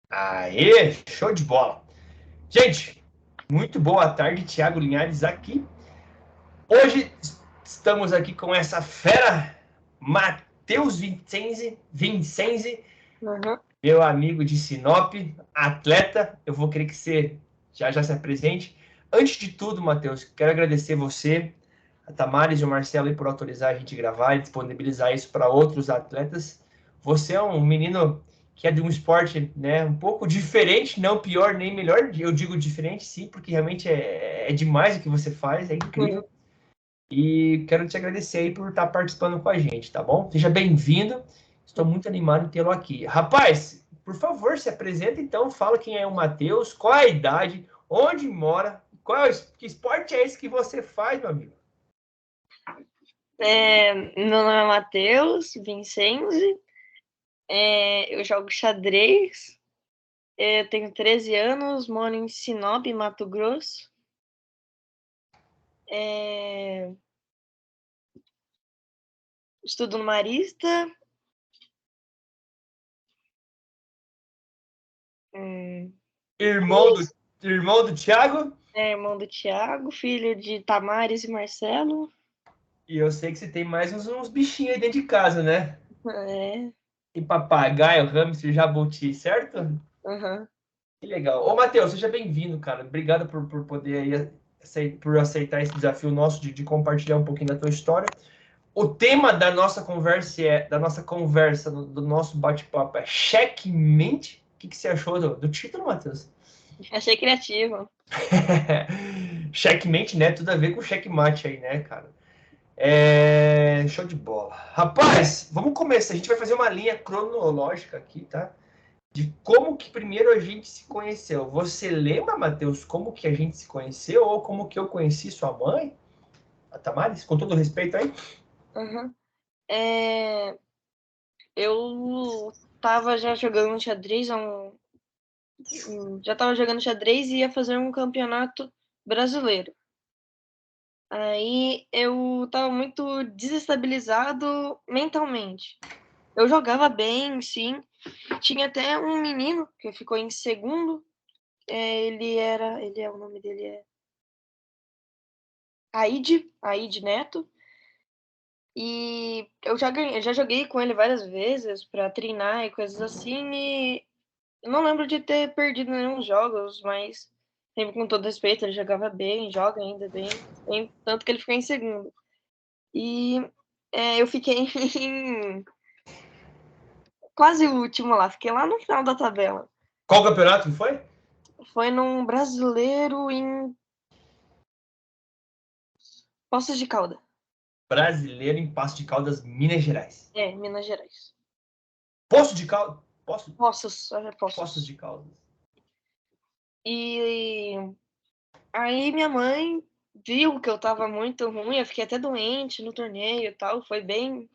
Aê, show de bola. Gente, muito boa tarde, Thiago Linhares aqui. Hoje estamos aqui com essa fera, Matheus Vincenzi, Uhum. meu amigo de Sinop, atleta. Eu vou querer que você já se apresente. Antes de tudo, Matheus, quero agradecer você, a Tamares e o Marcelo aí por autorizar a gente gravar e disponibilizar isso para outros atletas. Você é um menino que é de um esporte, né, um pouco diferente, não pior nem melhor. Eu digo diferente, sim, porque realmente é demais o que você faz, é incrível. E quero te agradecer aí por estar participando com a gente, tá bom? Seja bem-vindo. Estou muito animado em tê-lo aqui. Rapaz, por favor, se apresenta então, fala quem é o Matheus, qual a idade, onde mora, que esporte é esse que você faz, meu amigo? Meu nome é Matheus Vincenzi, eu jogo xadrez, tenho 13 anos, moro em Sinop, Mato Grosso. Estudo no Marista. Irmão do, irmão do Thiago? Irmão do Thiago, filho de Tamares e Marcelo. E eu sei que você tem mais uns bichinhos aí dentro de casa, né? É, E papagaio, hamster, jabuti, certo? uhum. Que legal. Ô, Matheus, seja bem-vindo, cara. Obrigado por poder aí, por aceitar esse desafio nosso de compartilhar um pouquinho da tua história. O tema da nossa conversa, do nosso bate-papo é checkmate. O que você achou do título, Matheus? Achei criativo. Checkmate, né? Tudo a ver com checkmate aí, né, cara? Show de bola. Rapaz, vamos começar. A gente vai fazer uma linha cronológica aqui, tá? De como que primeiro a gente se conheceu. Você lembra, Matheus, como que a gente se conheceu ou como que eu conheci sua mãe, a Tamares? Com todo respeito aí. Uhum. Eu tava já jogando xadrez já tava jogando xadrez e ia fazer um campeonato brasileiro. Aí eu tava muito desestabilizado mentalmente. Eu jogava bem, sim. Tinha até um menino que ficou em segundo. O nome dele é Aide Neto. E eu já joguei com ele várias vezes pra treinar e coisas assim. E eu não lembro de ter perdido nenhum jogos, mas sempre com todo respeito, ele jogava bem, joga ainda bem, tanto que ele ficou em segundo. E eu fiquei em quase o último lá, fiquei lá no final da tabela. Qual campeonato que foi? Foi num brasileiro em Poços de Calda. Brasileiro em Passo de Caldas, Minas Gerais. Minas Gerais. Poço de Caldas? Poços Poços. de Caldas. E aí minha mãe viu que eu tava muito ruim, eu fiquei até doente no torneio e tal, foi bem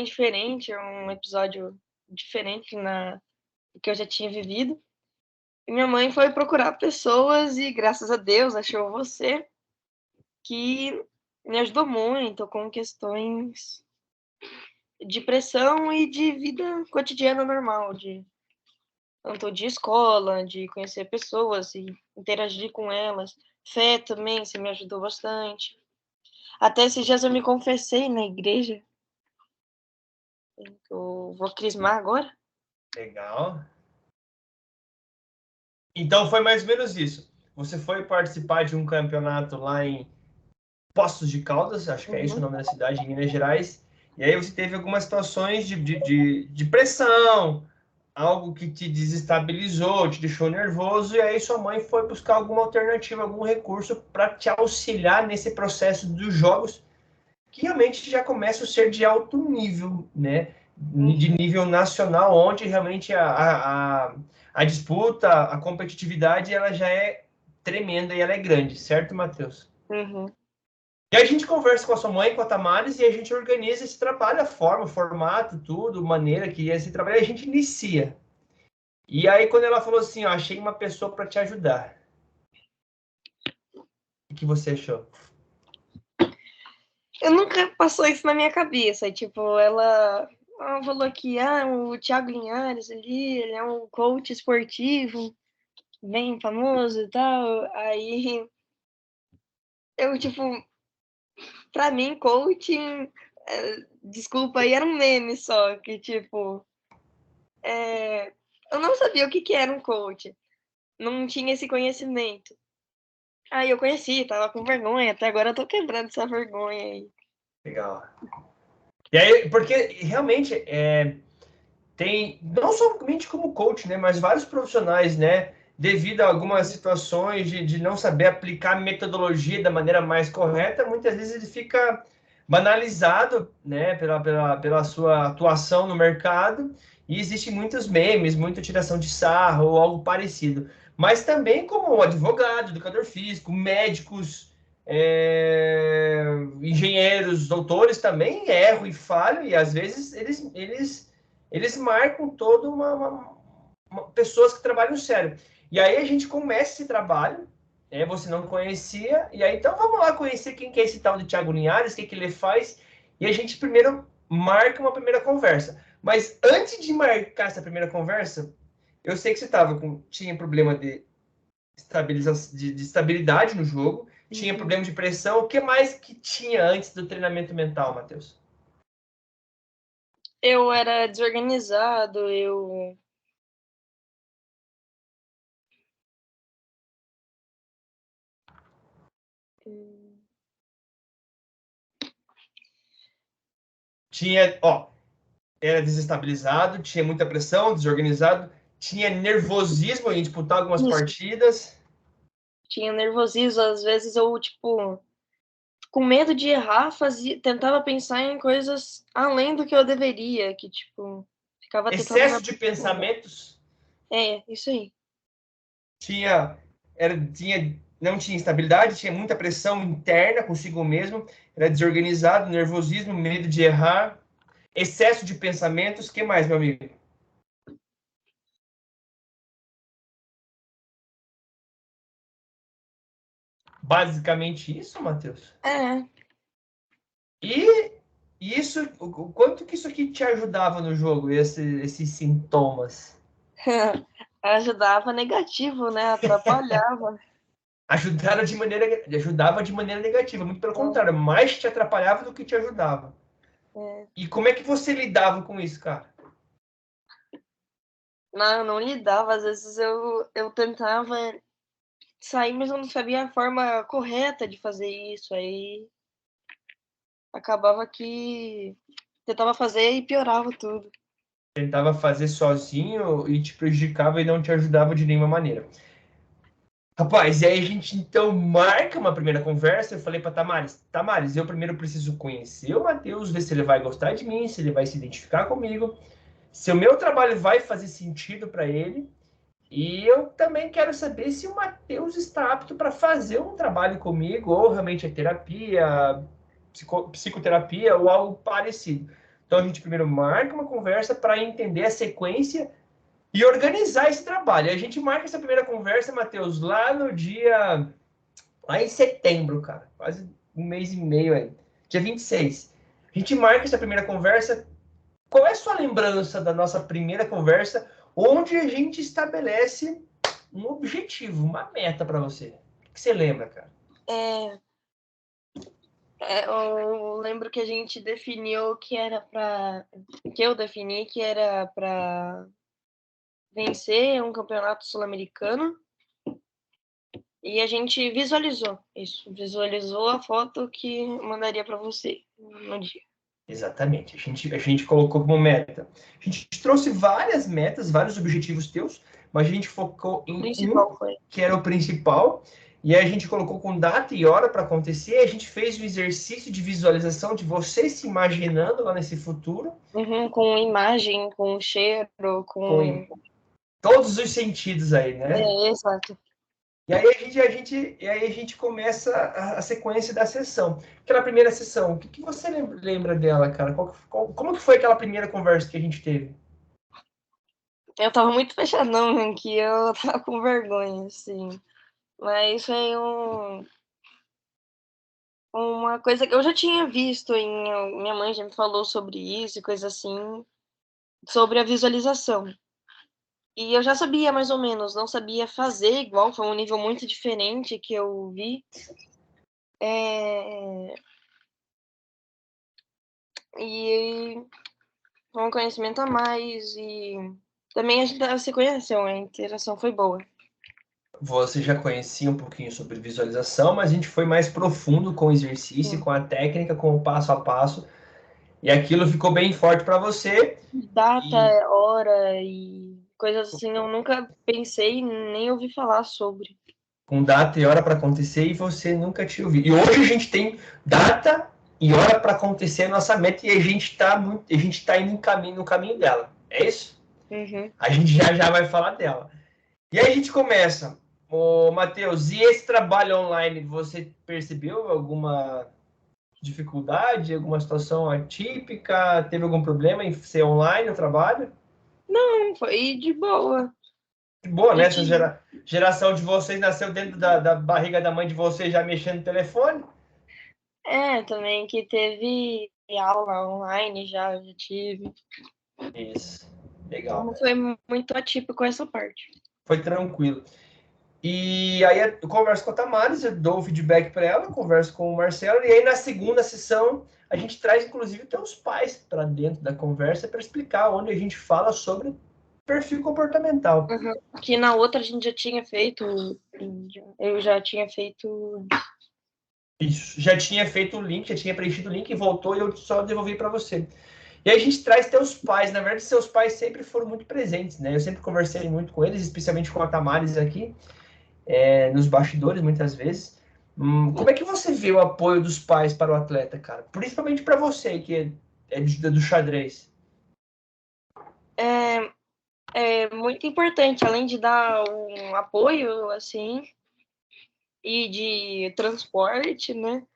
diferente, um episódio diferente do que eu já tinha vivido. E minha mãe foi procurar pessoas e graças a Deus achou você, que me ajudou muito com questões de pressão e de vida cotidiana normal, tanto de escola, de conhecer pessoas e interagir com elas. Fé também, você me ajudou bastante. Até esses dias eu me confessei na igreja. Eu vou crismar agora. Legal. Então foi mais ou menos isso. Você foi participar de um campeonato lá em Poços de Caldas, acho que é esse o Uhum. nome da cidade, em Minas Gerais. E aí você teve algumas situações de pressão, algo que te desestabilizou, te deixou nervoso, e aí sua mãe foi buscar alguma alternativa, algum recurso para te auxiliar nesse processo dos jogos, que realmente já começa a ser de alto nível, né? De nível nacional, onde realmente a disputa, a competitividade, ela já é tremenda e ela é grande, certo, Matheus? Uhum. E a gente conversa com a sua mãe, com a Tamares, e a gente organiza esse trabalho, a forma, o formato, tudo, maneira que esse trabalho, a gente inicia. E aí, quando ela falou assim, ó, achei uma pessoa para te ajudar. O que você achou? Eu nunca passou isso na minha cabeça. Tipo, ela. ela falou que o Thiago Linhares ali, ele é um coach esportivo, bem famoso e tal. Aí eu, tipo, pra mim, coaching, desculpa, aí era um meme só, que, tipo, eu não sabia o que que era um coach, não tinha esse conhecimento. Aí eu conheci, tava com vergonha, até agora eu tô quebrando essa vergonha aí. Legal. E aí, porque realmente tem, não somente como coach, né, mas vários profissionais, né, devido a algumas situações de não saber aplicar a metodologia da maneira mais correta, muitas vezes ele fica banalizado, né, pela sua atuação no mercado, e existem muitos memes, muita tiração de sarro ou algo parecido. Mas também como advogado, educador físico, médicos, engenheiros, doutores também erram e falham, e às vezes eles marcam toda pessoas que trabalham sério. E aí a gente começa esse trabalho, você não conhecia, e aí então vamos lá conhecer quem que é esse tal de Thiago Linhares, o que, que ele faz, e a gente primeiro marca uma primeira conversa. Mas antes de marcar essa primeira conversa, eu sei que você tinha problema de estabilidade no jogo, tinha problema de pressão. O que mais que tinha antes do treinamento mental, Matheus? Eu era desorganizado, eu Era desestabilizado, tinha muita pressão, desorganizado, tinha nervosismo em disputar algumas Isso. partidas. Tinha nervosismo, às vezes eu, tipo, com medo de errar, tentava pensar em coisas além do que eu deveria, que, tipo, ficava tentando me Excesso de aprofundar. pensamentos, Isso aí. tinha, não tinha estabilidade, tinha muita pressão interna consigo mesmo, era desorganizado, nervosismo, medo de errar, excesso de pensamentos. O que mais, meu amigo? Basicamente isso, Matheus. É. E isso, o quanto que isso aqui te ajudava no jogo, esses sintomas? Ajudava negativo, né? Atrapalhava. Ajudava de maneira negativa, muito pelo É, contrário, mais te atrapalhava do que te ajudava. é. E como é que você lidava com isso, cara? Não, eu não lidava. Às vezes eu tentava sair, mas eu não sabia a forma correta de fazer isso. Aí acabava que tentava fazer e piorava tudo. Tentava fazer sozinho e te prejudicava e não te ajudava de nenhuma maneira. Rapaz, e aí a gente então marca uma primeira conversa. Eu falei para Tamares, eu primeiro preciso conhecer o Matheus, ver se ele vai gostar de mim, se ele vai se identificar comigo, se o meu trabalho vai fazer sentido para ele. E eu também quero saber se o Matheus está apto para fazer um trabalho comigo, ou realmente é terapia, psicoterapia ou algo parecido. Então a gente primeiro marca uma conversa para entender a sequência e organizar esse trabalho. A gente marca essa primeira conversa, Matheus, lá em setembro, cara, quase um mês e meio aí, dia 26. A gente marca essa primeira conversa. Qual é a sua lembrança da nossa primeira conversa, onde a gente estabelece um objetivo, uma meta para você? O que você lembra, cara? É, eu lembro que a gente definiu que era para que eu defini que era para vencer um campeonato sul-americano e a gente visualizou isso, visualizou a foto que mandaria para você no dia. Exatamente. A gente colocou como meta. A gente trouxe várias metas, vários objetivos teus, mas a gente focou O em um, principal foi. que era o principal, e aí a gente colocou com data e hora para acontecer. A gente fez o exercício de visualização de você se imaginando lá nesse futuro, Com imagem, com cheiro, com. com todos os sentidos aí, né? Exato. E aí a gente começa a sequência da sessão. Aquela primeira sessão, o que você lembra dela, cara? Como que foi aquela primeira conversa que a gente teve? Eu tava muito fechadão aqui, eu tava com vergonha, assim. Mas foi Uma coisa que eu já tinha visto minha mãe já me falou sobre isso e coisa assim, sobre a visualização. E eu já sabia mais ou menos, não sabia fazer igual, foi um nível muito diferente que eu vi. E foi um conhecimento a mais e também a gente se conheceu, a interação foi boa. Você já conhecia um pouquinho sobre visualização, mas a gente foi mais profundo com o exercício, Sim. com a técnica, com o passo a passo. E aquilo ficou bem forte para você. Data, E hora e coisas assim, eu nunca pensei nem ouvi falar sobre. com data e hora para acontecer e você nunca tinha ouvido. E hoje a gente tem data e hora para acontecer a nossa meta e a gente está indo no caminho dela. É isso? Uhum. A gente já vai falar dela. E aí a gente começa. Ô, Matheus, e esse trabalho online, você percebeu alguma dificuldade, alguma situação atípica? Teve algum problema em ser online o trabalho? Não, foi de boa. Boa, né? Essa E, geração de vocês nasceu dentro da barriga da mãe de vocês já mexendo no telefone? também que teve aula online já tive. Isso. Então Legal. não foi muito atípico essa parte. Foi tranquilo. E aí eu converso com a Tamares, eu dou o feedback para ela, converso com o Marcelo, e aí na segunda sessão a gente traz inclusive até os pais para dentro da conversa para explicar onde a gente fala sobre perfil comportamental. Uhum. Que na outra a gente já tinha feito, eu já tinha feito. Isso, já tinha feito o link, já tinha preenchido o link e voltou e eu só devolvi para você. E aí a gente traz teus pais, na verdade seus pais sempre foram muito presentes, né? Eu sempre conversei muito com eles, especialmente com a Tamares aqui, nos bastidores muitas vezes. Como é que você vê o apoio dos pais para o atleta, cara? Principalmente para você, que é do xadrez. É muito importante, além de dar um apoio, assim, e de transporte, né?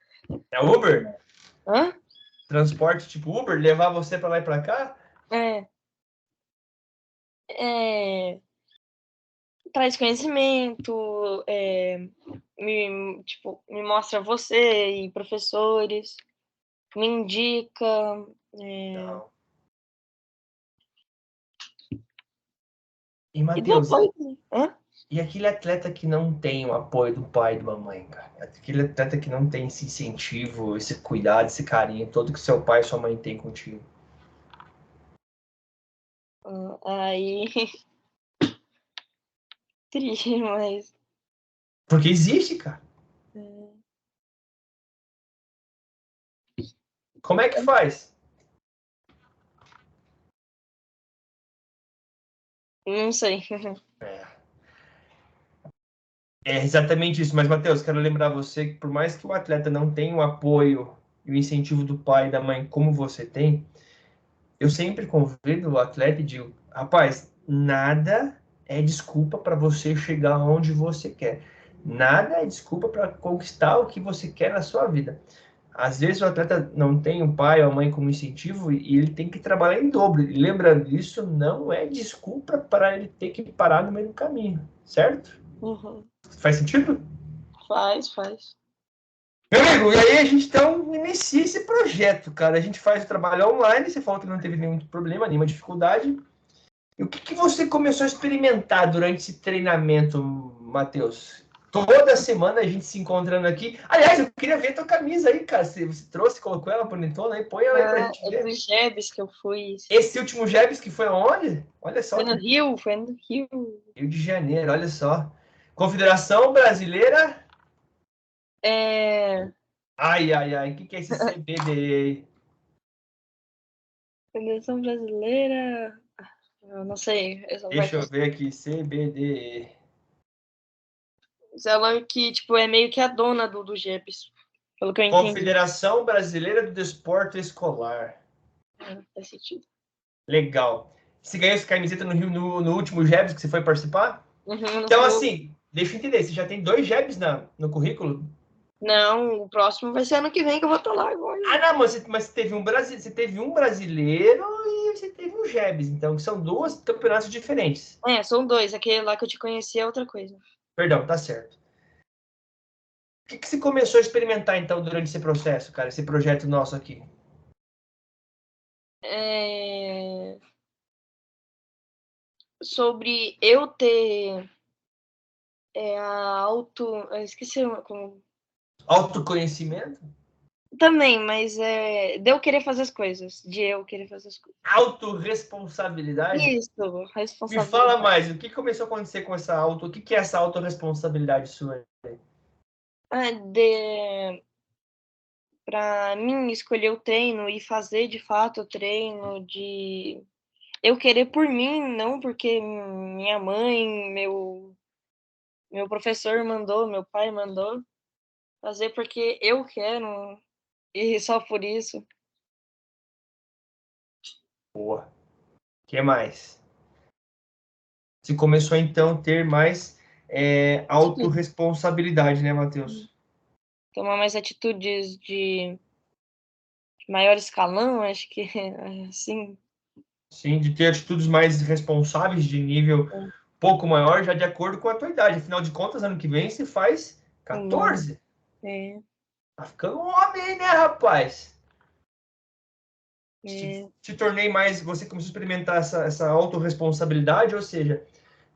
É Uber? Hã? Transporte tipo Uber? Levar você para lá e para cá? É, é, traz conhecimento, me mostra você e professores, me indica. É, Não. E, e dá Matheus, apoio. Hã? e aquele atleta que não tem o apoio do pai e de uma mãe, cara? Aquele atleta que não tem esse incentivo, esse cuidado, esse carinho todo que seu pai e sua mãe têm contigo. Aí, triste, mas Porque existe, cara. Como é que faz? não sei. É exatamente isso. Mas, Matheus, quero lembrar você que por mais que o atleta não tenha o apoio e o incentivo do pai e da mãe como você tem, eu sempre convido o atleta e digo, rapaz, nada é desculpa para você chegar onde você quer. Nada é desculpa para conquistar o que você quer na sua vida. Às vezes o atleta não tem o pai ou a mãe como incentivo e ele tem que trabalhar em dobro. E lembrando, isso não é desculpa para ele ter que parar no meio do caminho, certo? Uhum. Faz sentido? Faz. Meu amigo, e aí a gente então inicia esse projeto, cara. A gente faz o trabalho online, você falou que não teve nenhum problema, nenhuma dificuldade. E o que você começou a experimentar durante esse treinamento, Matheus? Toda semana a gente se encontrando aqui. Aliás, eu queria ver a tua camisa aí, cara. Você trouxe, colocou ela bonitona aí, põe ela aí pra gente É ver. dos Jebs que eu fui. Esse último Jebs que foi aonde? Olha só Foi no que Rio, foi no Rio. Rio de Janeiro, olha só. Confederação Brasileira. É, Ai, ai, ai. O que é esse CBD? Federação Brasileira. Eu não sei essa Deixa parte. eu ver aqui, CBD. Ela que, tipo, é meio que a dona do Jebs, pelo que eu entendi. Confederação Brasileira do Desporto Escolar. Faz sentido. Legal. Você ganhou essa camiseta no Rio no último Jebs que você foi participar? Uhum, no Então, Rio. assim, deixa eu entender, você já tem 2 Jebs no currículo? Não, o próximo vai ser ano que vem que eu vou estar lá agora. Ah, não, mas você teve um brasileiro e você teve um Jebs, então são 2 campeonatos diferentes. É, são dois. Aquele lá que eu te conheci é outra coisa. Perdão, tá certo. O que você começou a experimentar, então, durante esse processo, cara, esse projeto nosso aqui? Sobre eu ter eu esqueci como... Autoconhecimento? Também, mas de eu querer fazer as coisas. De eu querer fazer as coisas. Autoresponsabilidade? Isso, Me responsabilidade. fala mais, o que começou a acontecer com essa o que é essa autorresponsabilidade sua? Para mim, escolher o treino e fazer de fato o treino, de eu querer por mim, não porque minha mãe, meu professor mandou, meu pai mandou, fazer porque eu quero e só por isso. Boa. O que mais? Você começou, então, a ter mais autorresponsabilidade, né, Matheus? Tomar mais atitudes de maior escalão, acho que assim. Sim, de ter atitudes mais responsáveis, de nível pouco maior, já de acordo com a tua idade. Afinal de contas, ano que vem você faz 14. Tá ficando um homem, né, rapaz? Te tornei mais, você começou a experimentar essa autorresponsabilidade, ou seja,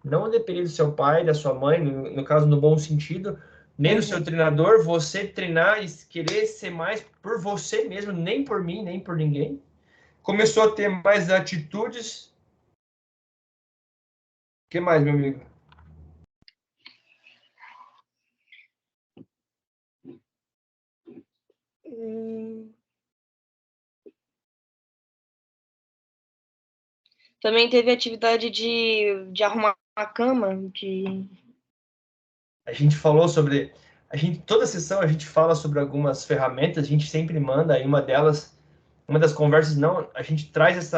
não depender do seu pai, da sua mãe, no caso, no bom sentido, nem do seu treinador, você treinar e querer ser mais por você mesmo, nem por mim, nem por ninguém. Começou a ter mais atitudes. O que mais, meu amigo? Também teve atividade de arrumar a cama, A gente falou sobre... toda sessão a gente fala sobre algumas ferramentas, a gente sempre manda aí uma delas, uma das conversas, não, a gente traz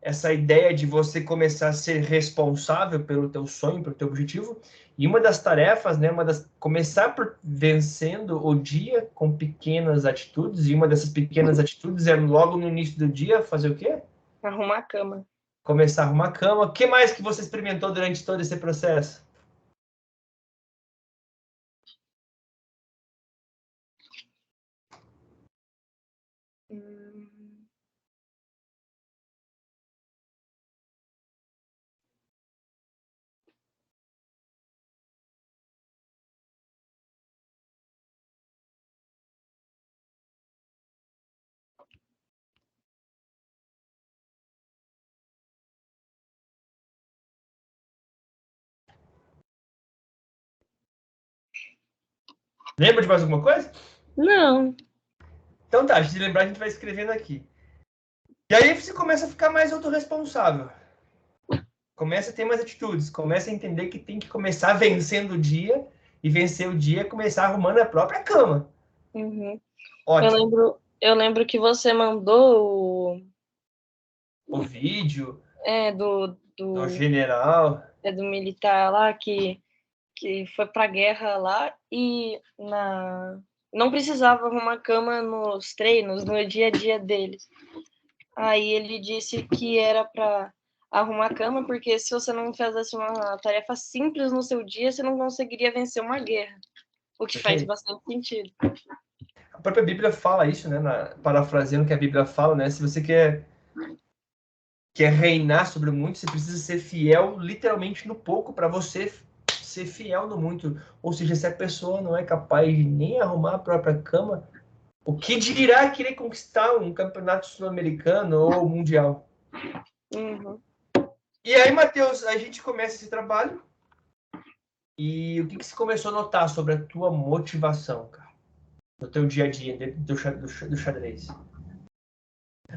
essa ideia de você começar a ser responsável pelo teu sonho, pelo teu objetivo, e uma das tarefas, né, começar por vencendo o dia com pequenas atitudes, e uma dessas pequenas atitudes é logo no início do dia fazer o quê? arrumar a cama. Começar a arrumar a cama. O que mais que você experimentou durante todo esse processo? Lembra de mais alguma coisa? Não. Então tá, de lembrar a gente vai escrevendo aqui. E aí você começa a ficar mais autorresponsável. Começa a ter mais atitudes, começa a entender que tem que começar vencendo o dia, e vencer o dia é começar arrumando a própria cama. Ótimo. Eu lembro que você mandou o vídeo do general. do militar lá que foi pra guerra lá e não precisava arrumar cama nos treinos, no dia a dia deles. Aí ele disse que era para arrumar a cama, porque se você não fizesse uma tarefa simples no seu dia, você não conseguiria vencer uma guerra. O que faz bastante sentido. A própria Bíblia fala isso, né? Parafraseando o que a Bíblia fala, né? Se você quer reinar sobre o muito, você precisa ser fiel literalmente no pouco para você ser fiel no muito. Ou seja, se a pessoa não é capaz de nem arrumar a própria cama, o que dirá querer conquistar um campeonato sul-americano ou mundial? E aí, Matheus, a gente começa esse trabalho. E o que você começou a notar sobre a tua motivação, cara? No teu dia a dia do xadrez?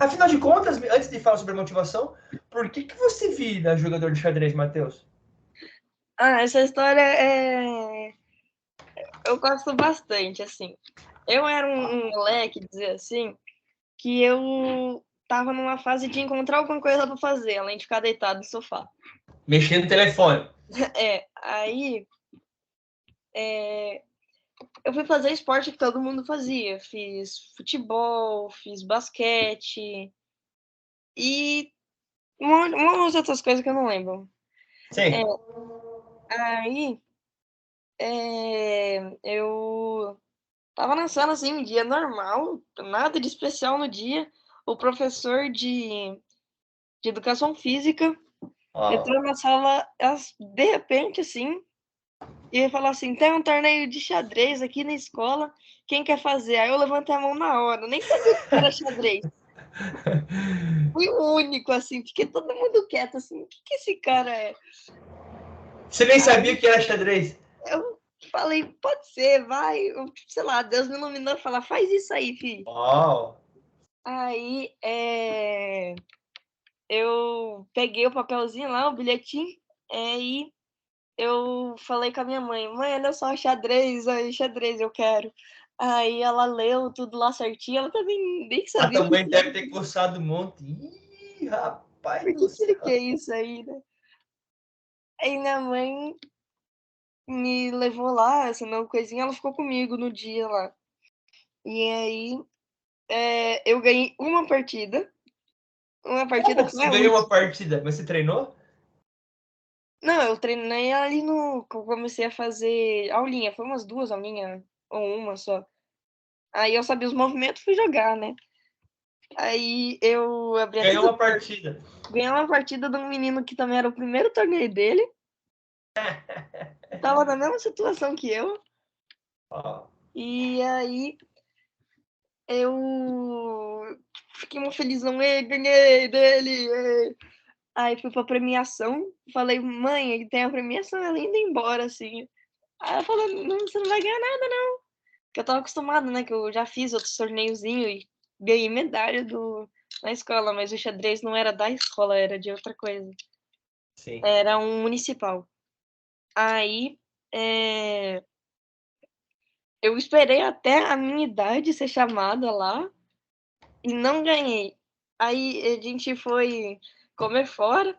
Afinal de contas, antes de falar sobre motivação, por que você vira jogador de xadrez, Matheus? Essa história eu gosto bastante, assim. Eu era um moleque, dizer assim, que eu tava numa fase de encontrar alguma coisa para fazer, além de ficar deitado no sofá. Mexendo no telefone. Aí eu fui fazer esporte que todo mundo fazia. Fiz futebol, fiz basquete e umas outras coisas que eu não lembro. Sim. Aí eu Tava na sala, assim, um dia normal, nada de especial no dia. O professor de educação física Ó, entrou na sala, de repente, assim, e falou assim: tem um torneio de xadrez aqui na escola, quem quer fazer? Aí eu levantei a mão na hora, nem sabia o que era xadrez. Fui o único, assim, fiquei todo mundo quieto, assim, o que esse cara é? Você nem sabia o Aí que era xadrez? eu falei, pode ser, vai, sei lá, Deus me iluminou e falou, faz isso aí, filho. Ó, Aí eu peguei o papelzinho lá, o bilhetinho, e eu falei com a minha mãe, olha só, xadrez, eu quero. Aí ela leu tudo lá certinho, ela também nem a sabia tua mãe deve ter coçado um monte. Ih, rapaz por do que ele céu. quer isso aí, né? Aí minha mãe me levou lá, assinou coisinha, ela ficou comigo no dia lá. E aí eu ganhei uma partida Como que que não você é a ganhou uma última. partida? Mas você treinou? Não, eu treinei ali no. Que eu comecei a fazer aulinha, foi umas 2 aulinhas, ou uma só. Aí eu sabia os movimentos, fui jogar, né? Aí eu abri até Ganhou do uma partida. ganhei uma partida de um menino que também era o primeiro torneio dele, tava na mesma situação que eu. Ó, E aí eu fiquei uma felizão, ganhei dele. Aí fui pra premiação, falei, mãe, tem a premiação, ela indo embora, assim. Aí ela falou, não, você não vai ganhar nada, não. Porque eu tava acostumada, né, que eu já fiz outros torneiozinhos e ganhei medalha na escola, mas o xadrez não era da escola, era de outra coisa. sim. Era um municipal. Aí, eu esperei até a minha idade ser chamada lá e não ganhei. Aí a gente foi comer fora.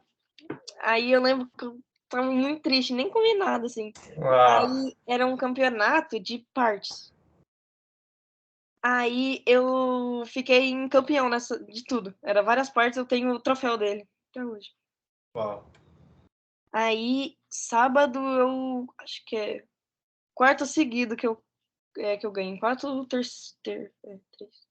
Aí eu lembro que eu tava muito triste, nem comi nada, assim. Uau. Aí era um campeonato de partes. Aí eu fiquei em campeão de tudo. Era várias partes, eu tenho o troféu dele até hoje. Uau. Aí, sábado, eu acho que é quarto seguido que eu ganhei. Quarto, terceiro, três.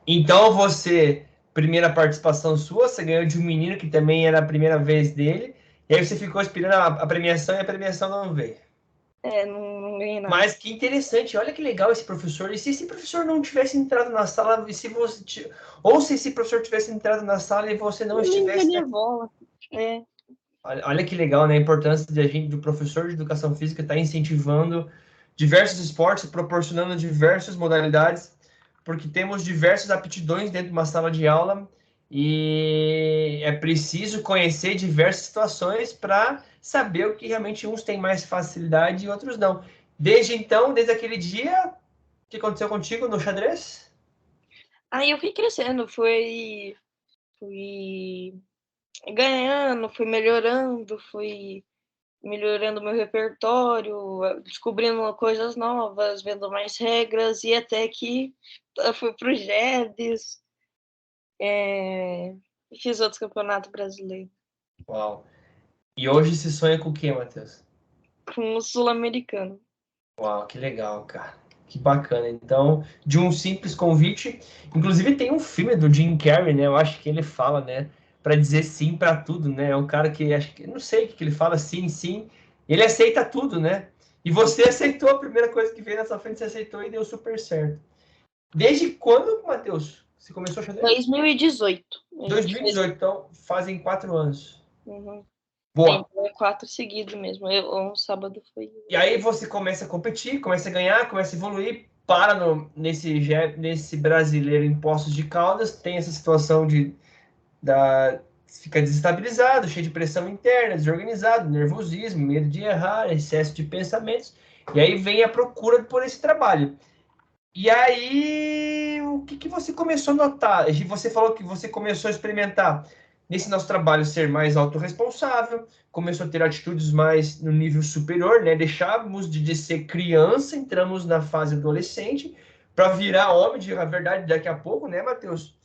Então você, primeira participação sua, você ganhou de um menino que também era a primeira vez dele, e aí você ficou esperando a premiação e a premiação não veio. Não ganhei nada. Mas que interessante, olha que legal esse professor. E se esse professor não tivesse entrado na sala, e se você, ou se esse professor tivesse entrado na sala e você não Eu nem estivesse, joguei né? bola. É, Olha que legal, né? A importância de a gente, do professor de educação física, estar incentivando diversos esportes, proporcionando diversas modalidades, porque temos diversas aptidões dentro de uma sala de aula e é preciso conhecer diversas situações para saber o que realmente uns têm mais facilidade e outros não. Desde então, desde aquele dia, o que aconteceu contigo no xadrez? Aí eu fui crescendo, fui ganhando, fui melhorando meu repertório, descobrindo coisas novas, vendo mais regras, e até que eu fui pro GEDES, e fiz outros campeonatos brasileiros, Uau. E hoje se sonha com o quê, Matheus? com o sul-americano. Uau, que legal, cara. Que bacana. Então, de um simples convite, inclusive tem um filme do Jim Carrey, né? Eu acho que ele fala, né, para dizer sim para tudo, né? É um cara que acho que não sei o que ele fala, sim, sim. Ele aceita tudo, né? E você aceitou a primeira coisa que veio na sua frente, você aceitou e deu super certo. Desde quando, Matheus? Você começou a xadrez? 2018, a gente fez. 2018, então fazem 4 anos. Uhum. Boa. Então é 4 seguidos mesmo. Um sábado foi. E aí você começa a competir, começa a ganhar, começa a evoluir, para nesse brasileiro em Poços de Caldas, tem essa situação fica desestabilizado, cheio de pressão interna, desorganizado, nervosismo, medo de errar, excesso de pensamentos, e aí vem a procura por esse trabalho. E aí, o que você começou a notar? Você falou que você começou a experimentar nesse nosso trabalho ser mais autorresponsável, começou a ter atitudes mais no nível superior, né? Deixávamos de ser criança, entramos na fase adolescente, para virar homem, de a verdade, daqui a pouco, né, Matheus?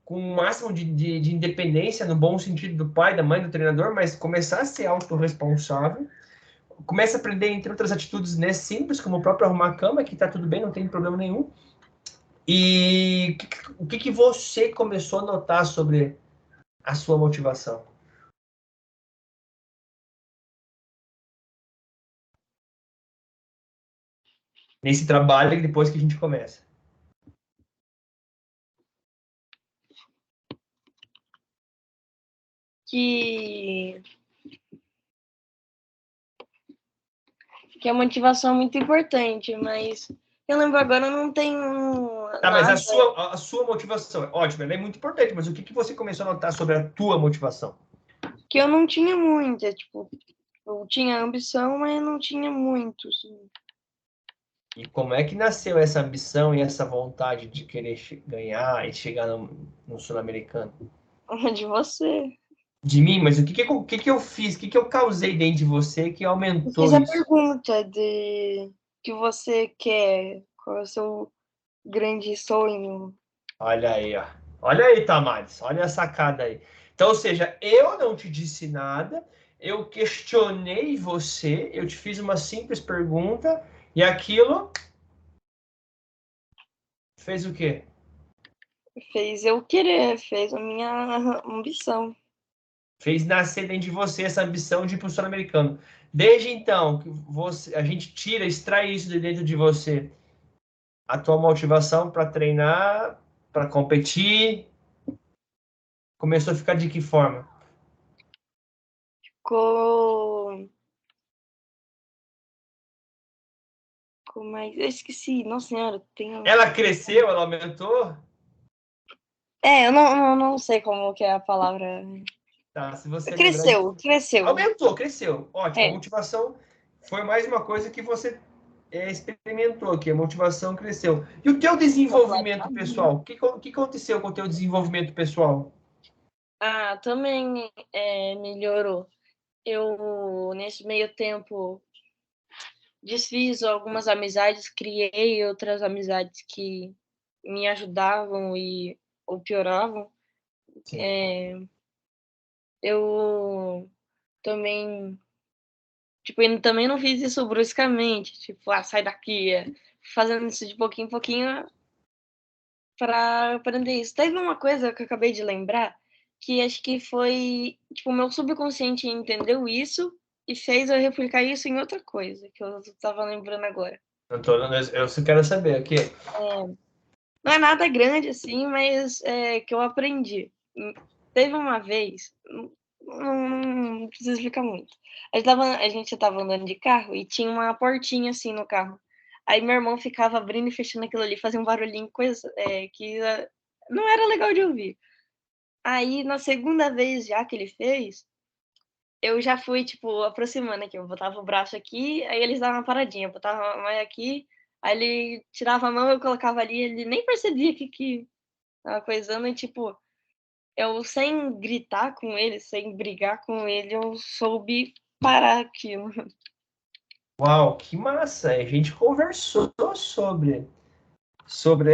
Com o máximo de independência, no bom sentido do pai, da mãe, do treinador, mas começar a ser autorresponsável Comece a aprender, entre outras atitudes, né, simples, como o próprio arrumar a cama, que tá tudo bem, não tem problema nenhum. E o que você começou a notar sobre a sua motivação? Nesse trabalho, depois que a gente começa. Que a motivação é muito importante, mas eu lembro agora, eu não tenho Tá, mas nada. a sua motivação, ótimo, ela é muito importante, mas o que você começou a notar sobre a tua motivação? Que eu não tinha muita, tipo, eu tinha ambição, mas não tinha muito, assim. E como é que nasceu essa ambição e essa vontade de querer ganhar e chegar no Sul-Americano? De você. De mim? Mas o que eu fiz? O que eu causei dentro de você que Eu fiz aumentou a isso? pergunta de que você quer, qual é o seu grande sonho. Olha aí, ó. Olha aí, Tamares. Olha a sacada aí. Então, ou seja, eu não te disse nada, eu questionei você, eu te fiz uma simples pergunta e aquilo fez o quê? Fez eu querer, fez a minha ambição. Fez nascer dentro de você essa ambição de ir para o Sul-Americano. Desde então, que a gente tira, extrai isso de dentro de você, a tua motivação para treinar, para competir, começou a ficar de que forma? Com mais. Eu esqueci, nossa senhora, tem. Ela cresceu, ela aumentou? Eu não sei como que é a palavra. Tá, se você lembrar de... Cresceu. Aumentou, cresceu. Ótimo. A É, motivação foi mais uma coisa que você experimentou, que a motivação cresceu. E o teu desenvolvimento pessoal? O que aconteceu com o teu desenvolvimento pessoal? também melhorou. Eu, nesse meio tempo, desfiz algumas amizades, criei outras amizades que me ajudavam ou pioravam. Sim. Eu também, tipo, eu também não fiz isso bruscamente, tipo, sai daqui, fazendo isso de pouquinho em pouquinho para aprender isso. Teve uma coisa que eu acabei de lembrar, que acho que foi, tipo, o meu subconsciente entendeu isso e fez eu replicar isso em outra coisa, que eu tava lembrando agora. Eu só quero saber aqui. Não é nada grande assim, mas que eu aprendi. Teve uma vez, não preciso explicar muito. A gente tava andando de carro e tinha uma portinha assim no carro. Aí meu irmão ficava abrindo e fechando aquilo ali, fazia um barulhinho, coisa que não era legal de ouvir. Aí na segunda vez já que ele fez, eu já fui, tipo, aproximando aqui. Eu botava o braço aqui, aí eles davam uma paradinha. Eu botava a mão aqui, aí ele tirava a mão, eu colocava ali, ele nem percebia que tava coisando. E, tipo, eu sem gritar com ele, sem brigar com ele, eu soube parar aquilo. Uau, que massa! A gente conversou sobre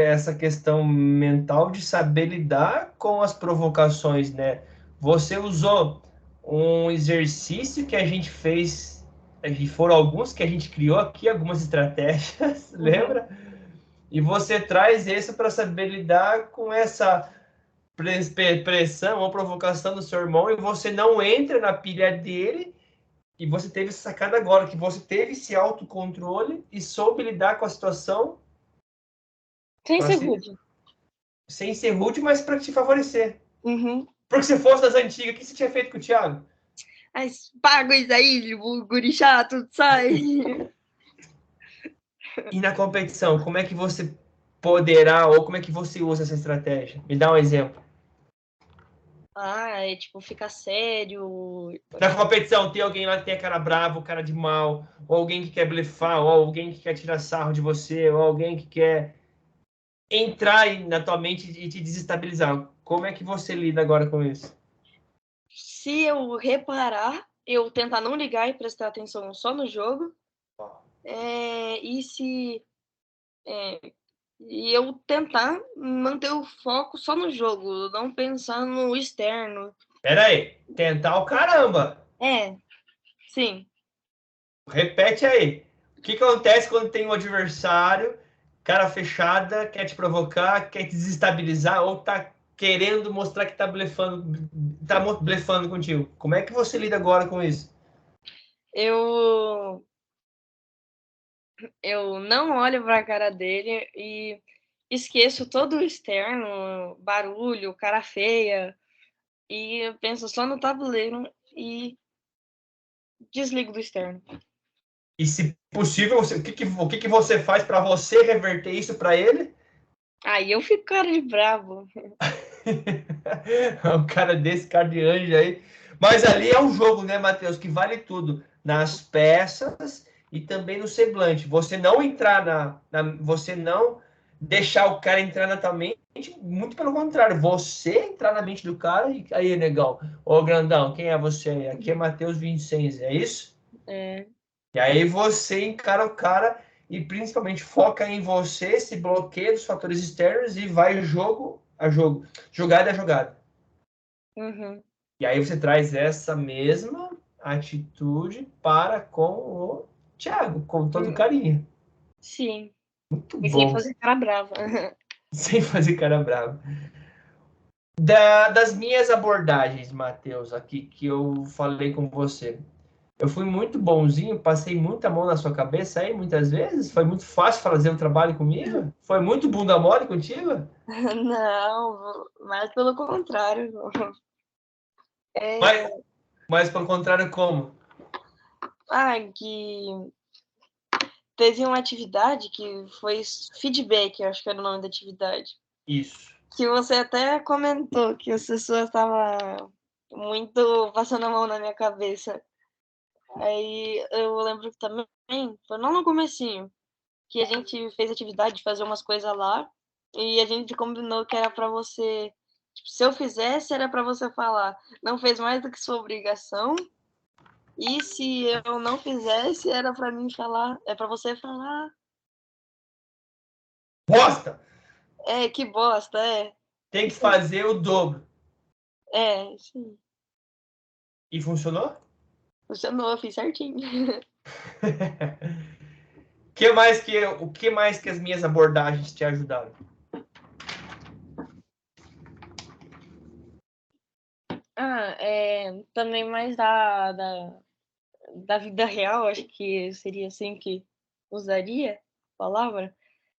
essa questão mental de saber lidar com as provocações, né? Você usou um exercício que a gente fez, e foram alguns que a gente criou aqui, algumas estratégias, Uhum. lembra? E você traz isso para saber lidar com essa pressão ou provocação do seu irmão e você não entra na pilha dele e você teve essa sacada agora, que você teve esse autocontrole e soube lidar com a situação Sem para ser se, rude. sem ser rude, mas para te favorecer. Uhum. Porque se fosse das antigas, o que você tinha feito com o Thiago? Aí, paga isso aí, guri chato, sai. E na competição, como é que você poderá, ou como é que você usa essa estratégia? Me dá um exemplo. Tipo, ficar sério. Na competição, tem alguém lá que tem a cara brava, o cara de mal, ou alguém que quer blefar, ou alguém que quer tirar sarro de você, ou alguém que quer entrar na tua mente e te desestabilizar. Como é que você lida agora com isso? Se eu reparar, eu tentar não ligar e prestar atenção só no jogo. E se e eu tentar manter o foco só no jogo, não pensar no externo. Pera aí, tentar o caramba. É, sim. Repete aí. O que acontece quando tem um adversário, cara fechada, quer te provocar, quer te desestabilizar ou tá querendo mostrar que tá blefando contigo? Como é que você lida agora com isso? Eu eu não olho pra cara dele e esqueço todo o externo, barulho, cara feia, e eu penso só no tabuleiro e desligo do externo. E se possível, o que que você faz para você reverter isso para ele? Aí eu fico cara de bravo. Um cara desse, cara de anjo aí. Mas ali é um jogo, né, Matheus, que vale tudo. Nas peças e também no semblante. Você não entrar você não deixar o cara entrar na tua mente, muito pelo contrário, você entrar na mente do cara e aí, negão, ô grandão, quem é você? Aqui é Matheus Vincenzi, é isso? É. E aí você encara o cara e principalmente foca em você, se bloqueia dos fatores externos e vai jogo a jogo, jogada a jogada. Uhum. E aí você traz essa mesma atitude para com o Thiago, com todo carinho. Sim. Muito E sem bom, fazer cara brava. sem fazer cara brava. Das minhas abordagens, Matheus, aqui que eu falei com você, eu fui muito bonzinho, passei muita mão na sua cabeça aí, muitas vezes. Foi muito fácil fazer o trabalho comigo? Foi muito bunda mole contigo? Não, mas pelo contrário. Mas, É, mas pelo contrário, como? que teve uma atividade que foi feedback, acho que era o nome da atividade. Isso. Que você até comentou que as pessoas estavam muito passando a mão na minha cabeça. Aí eu lembro que também, foi não no comecinho, que a gente fez atividade de fazer umas coisas lá, e a gente combinou que era pra você, tipo, se eu fizesse, era pra você falar, não fez mais do que sua obrigação, e se eu não fizesse, era pra mim falar, é pra você falar, Bosta! que bosta, Tem que fazer o dobro. sim, E funcionou? funcionou, eu fiz certinho. O que mais que as minhas abordagens te ajudaram? Também mais da vida real, acho que seria assim que usaria a palavra,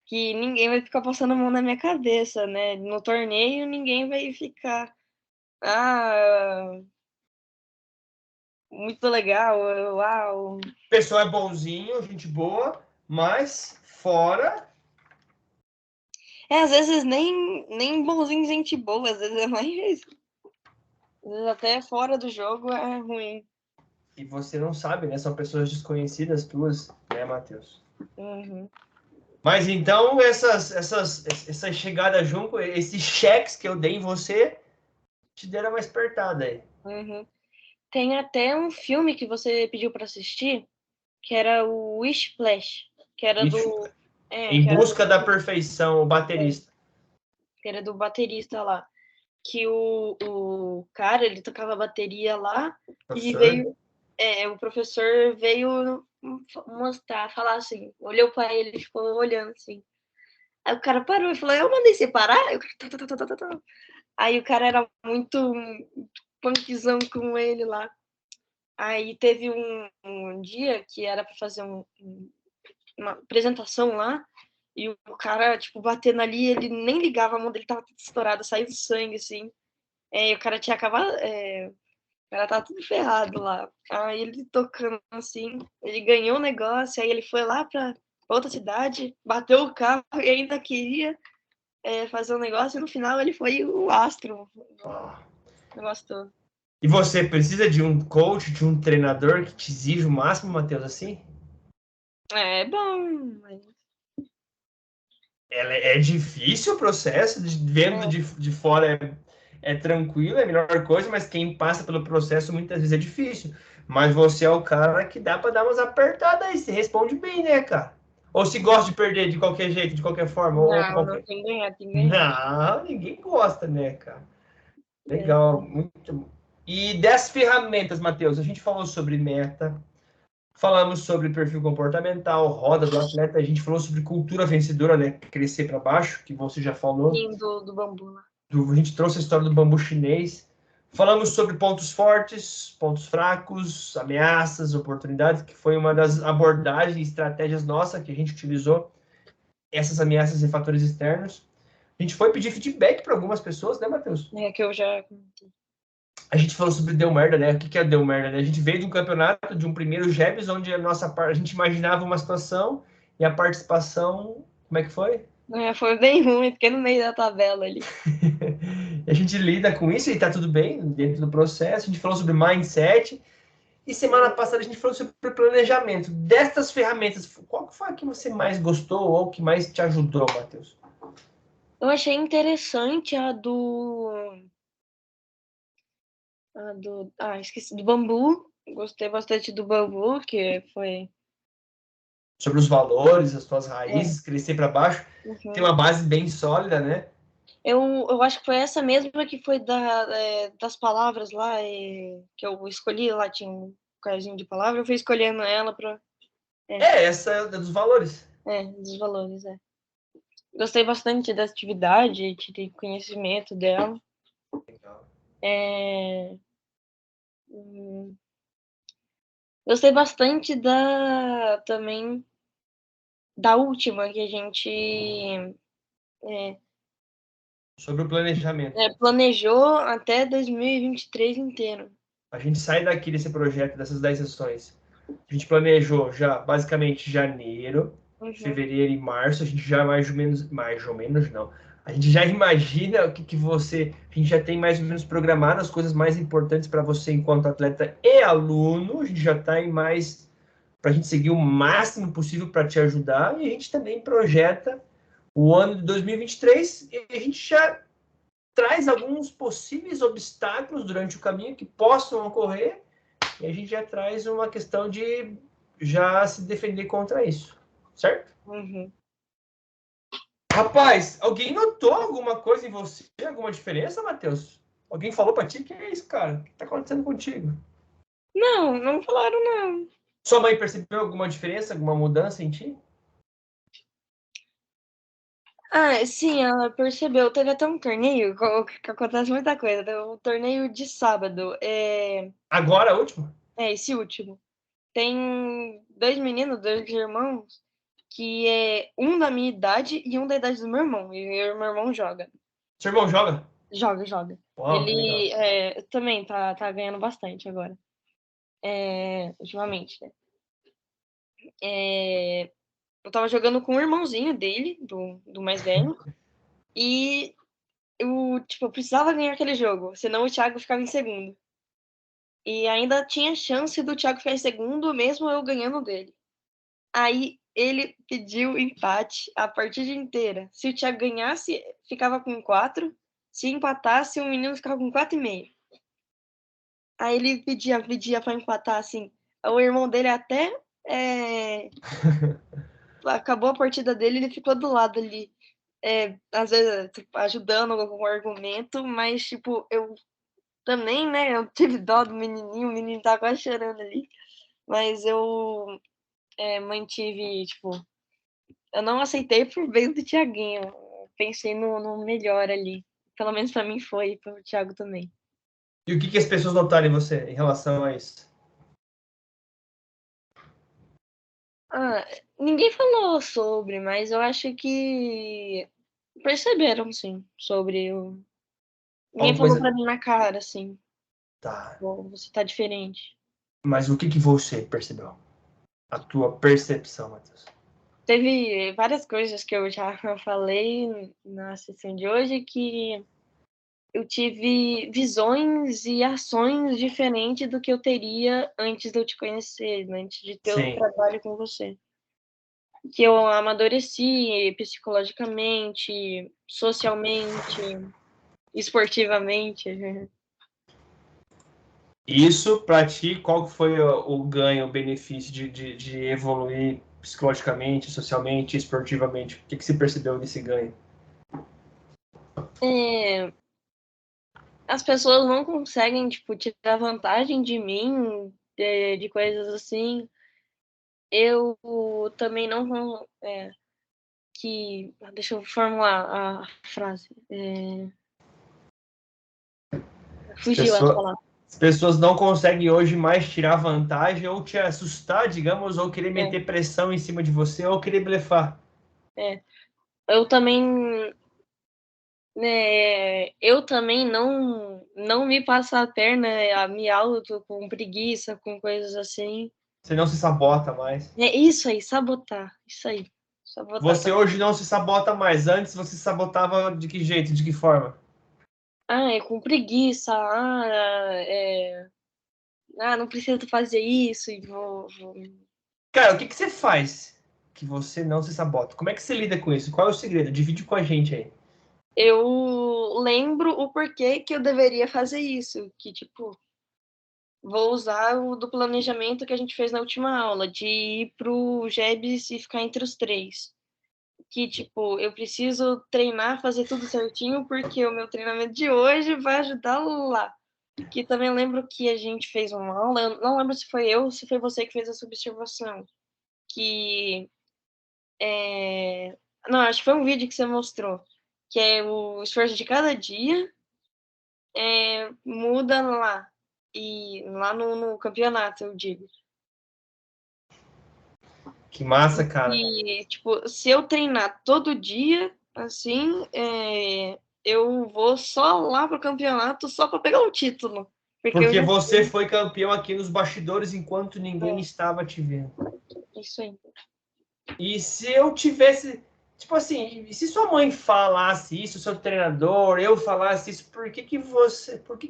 que ninguém vai ficar passando a mão na minha cabeça, né? No torneio, ninguém vai ficar, ah, muito legal, uau. Pessoa é bonzinho, gente boa, mas fora. Às vezes nem bonzinho, gente boa, às vezes é mais. Às vezes até fora do jogo é ruim. E você não sabe, né? São pessoas desconhecidas tuas, né, Matheus? Uhum, Mas então, essa chegada junto, esses cheques que eu dei em você, te deram uma espertada aí. uhum. Tem até um filme que você pediu pra assistir, que era o Whiplash, que era Ixi, do. É, em que era busca do, da perfeição, o baterista. que era do baterista lá. Que o cara, ele tocava bateria lá e Professor. veio. O professor veio mostrar, falar assim, olhou pra ele e ficou olhando assim. Aí o cara parou e falou, eu mandei você parar? Aí o cara, tá. Aí o cara era muito punkzão com ele lá. Aí teve um dia que era pra fazer uma apresentação lá, e o cara, tipo, batendo ali, ele nem ligava, a mão dele tava toda estourada, saindo sangue, assim. E o cara tinha acabado. O cara tava tudo ferrado lá. Aí ele tocando assim, ele ganhou o negócio, aí ele foi lá pra outra cidade, bateu o carro e ainda queria fazer um negócio, e no final ele foi o astro do negócio todo. E você precisa de um coach, de um treinador que te exija o máximo, Matheus, assim? É bom, mas. É difícil o processo, vendo de fora é tranquilo, é a melhor coisa, mas quem passa pelo processo muitas vezes é difícil. Mas você é o cara que dá para dar umas apertadas aí, você responde bem, né, cara? Ou se gosta de perder de qualquer jeito, de qualquer forma, ou Não qualquer. tem que ganhar, tem que ganhar. Não, ninguém gosta, né, cara? É. Legal, muito. E das ferramentas, Matheus, a gente falou sobre meta, Falamos sobre perfil comportamental, roda do atleta, a gente falou sobre cultura vencedora, né? Crescer para baixo, que você já falou. Sim, do bambu. A gente trouxe a história do bambu chinês. Falamos sobre pontos fortes, pontos fracos, ameaças, oportunidades, que foi uma das abordagens e estratégias nossa que a gente utilizou, essas ameaças e fatores externos. A gente foi pedir feedback para algumas pessoas, né, Matheus? É que eu já... A gente falou sobre deu merda, né? O que é deu merda, né? A gente veio de um campeonato, de um primeiro Jebs, onde a gente imaginava uma situação e a participação, como é que foi? Foi bem ruim, fiquei no meio da tabela ali. A gente lida com isso e tá tudo bem dentro do processo. A gente falou sobre mindset. E semana passada a gente falou sobre planejamento. Destas ferramentas, qual foi a que você mais gostou ou que mais te ajudou, Matheus? Eu achei interessante esqueci, do bambu. Gostei bastante do bambu, que foi... Sobre os valores, as suas raízes, crescer para baixo. Uhum. Tem uma base bem sólida, né? Eu acho que foi essa mesma que foi das palavras lá, que eu escolhi. Lá tinha um casinho de palavra, eu fui escolhendo ela para... Essa é dos valores. Dos valores, Gostei bastante da atividade, tirei conhecimento dela. Legal. Gostei bastante também da última que a gente Sobre o planejamento. planejou até 2023 inteiro. A gente sai daqui desse projeto, dessas 10 sessões. A gente planejou já, basicamente, janeiro, fevereiro e março. A gente já mais ou menos não. A gente já imagina o que você... A gente já tem mais ou menos programado as coisas mais importantes para você enquanto atleta e aluno. A gente já está em mais... para a gente seguir o máximo possível para te ajudar. E a gente também projeta o ano de 2023 e a gente já traz alguns possíveis obstáculos durante o caminho que possam ocorrer e a gente já traz uma questão de já se defender contra isso, certo? Uhum. Rapaz, alguém notou alguma coisa em você? Alguma diferença, Matheus? Alguém falou pra ti? Que é isso, cara? O que tá acontecendo contigo? Não falaram não. Sua mãe percebeu alguma diferença, alguma mudança em ti? Sim, ela percebeu. Teve até um torneio, que acontece muita coisa. Teve um torneio de sábado. Agora, a última? Esse último. Tem dois meninos, dois irmãos, que é um da minha idade e um da idade do meu irmão. E o meu irmão joga. Seu irmão joga? Joga. Uau, Ele também tá ganhando bastante agora. Ultimamente, né? Eu tava jogando com o irmãozinho dele, do mais velho. E eu precisava ganhar aquele jogo, senão o Thiago ficava em segundo. E ainda tinha chance do Thiago ficar em segundo, mesmo eu ganhando dele. Aí ele pediu empate a partida inteira. Se o Thiago ganhasse, ficava com 4. Se empatasse, o menino ficava com 4,5. Aí ele pedia pra empatar, assim. O irmão dele até acabou a partida dele, ele ficou do lado ali. Às vezes, tipo, ajudando com o argumento, mas, tipo, eu também, né, eu tive dó do menininho, o menino tava quase chorando ali. Mas eu mantive, tipo, eu não aceitei por bem do Thiaguinho. Eu pensei no melhor ali. Pelo menos pra mim foi, e pro Thiago também. E o que as pessoas notaram em você em relação a isso? Ninguém falou sobre, mas eu acho que perceberam, sim, sobre o... Ninguém Alguma falou coisa... pra mim na cara, assim, Tá. bom, você tá diferente. Mas o que você percebeu? A tua percepção, Matheus. Teve várias coisas que eu já falei na sessão de hoje que eu tive visões e ações diferentes do que eu teria antes de eu te conhecer, antes de ter o Sim. trabalho com você. Que eu amadureci psicologicamente, socialmente, esportivamente. Isso, para ti, qual foi o ganho, o benefício de evoluir psicologicamente, socialmente, esportivamente? O que você percebeu desse ganho? As pessoas não conseguem, tipo, tirar vantagem de mim, de coisas assim, Eu também não... deixa eu formular a frase. As Fugiu a pessoas, palavra. as pessoas não conseguem hoje mais tirar vantagem ou te assustar, digamos, ou querer meter pressão em cima de você, ou querer blefar. Eu também... eu também não me passo a perna, me auto com preguiça, com coisas assim. Você não se sabota mais. É isso aí, sabotar. Isso aí. Sabotar Você também. hoje não se sabota mais. Antes você se sabotava de que jeito, de que forma? Com preguiça. Não preciso fazer isso e vou... Cara, o que você faz que você não se sabota? Como é que você lida com isso? Qual é o segredo? Divide com a gente aí. Eu lembro o porquê que eu deveria fazer isso. Que, tipo, vou usar o do planejamento que a gente fez na última aula, de ir pro GEBS e ficar entre os 3. Que, tipo, eu preciso treinar, fazer tudo certinho, porque o meu treinamento de hoje vai ajudar lá. Que também lembro que a gente fez uma aula, eu não lembro se foi eu ou se foi você que fez essa observação, que... Não, acho que foi um vídeo que você mostrou, que é o esforço de cada dia muda lá, e lá no campeonato, eu digo. Que massa, cara. E, tipo, se eu treinar todo dia, assim, eu vou só lá pro campeonato só para pegar o título. Porque eu Porque já você foi campeão aqui nos bastidores enquanto ninguém estava te vendo. isso aí. E se eu tivesse, tipo assim, se sua mãe falasse isso, seu treinador, eu falasse isso, por que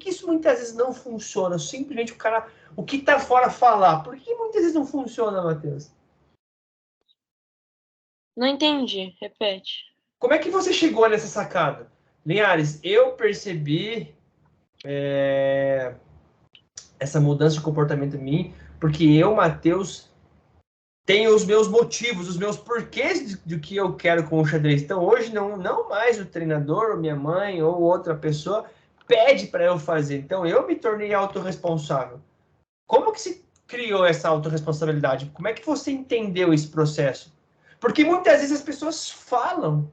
isso muitas vezes não funciona? Simplesmente o cara, o que tá fora falar. Por que muitas vezes não funciona, Matheus? Não entendi, repete. Como é que você chegou nessa sacada? Linhares, eu percebi essa mudança de comportamento em mim, porque eu, Matheus, tenho os meus motivos, os meus porquês do que eu quero com o xadrez. Então, hoje, não mais o treinador, minha mãe ou outra pessoa pede para eu fazer. Então, eu me tornei autorresponsável. Como que se criou essa autorresponsabilidade? Como é que você entendeu esse processo? Porque muitas vezes as pessoas falam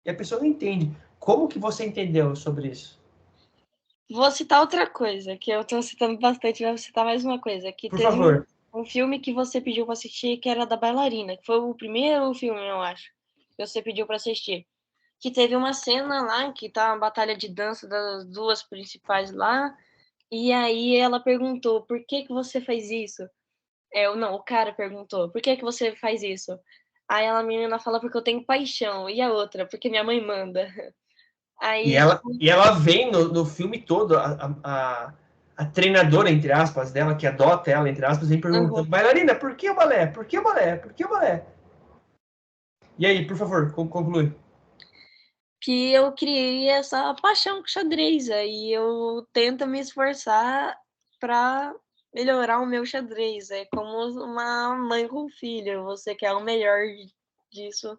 e a pessoa não entende. Como que você entendeu sobre isso? Vou citar outra coisa, que eu tô citando bastante, vou citar mais uma coisa, que Por teve favor. um filme que você pediu para assistir, que era da bailarina, que foi o primeiro filme, eu acho, que você pediu para assistir. Que teve uma cena lá, que tá uma batalha de dança das duas principais lá, e aí ela perguntou, por que que você faz isso? Não, o cara perguntou, por que que você faz isso? Aí a menina fala, porque eu tenho paixão, e a outra, porque minha mãe manda. E Aí, ela, tipo, e ela vem no filme todo, a treinadora, entre aspas, dela, que adota ela, entre aspas, vem perguntando, bailarina, por que o balé? Por que o balé? Por que o balé? E aí, por favor, conclui. que eu criei essa paixão com xadrez, aí eu tento me esforçar para melhorar o meu xadrez. É como uma mãe com filho, você quer o melhor disso.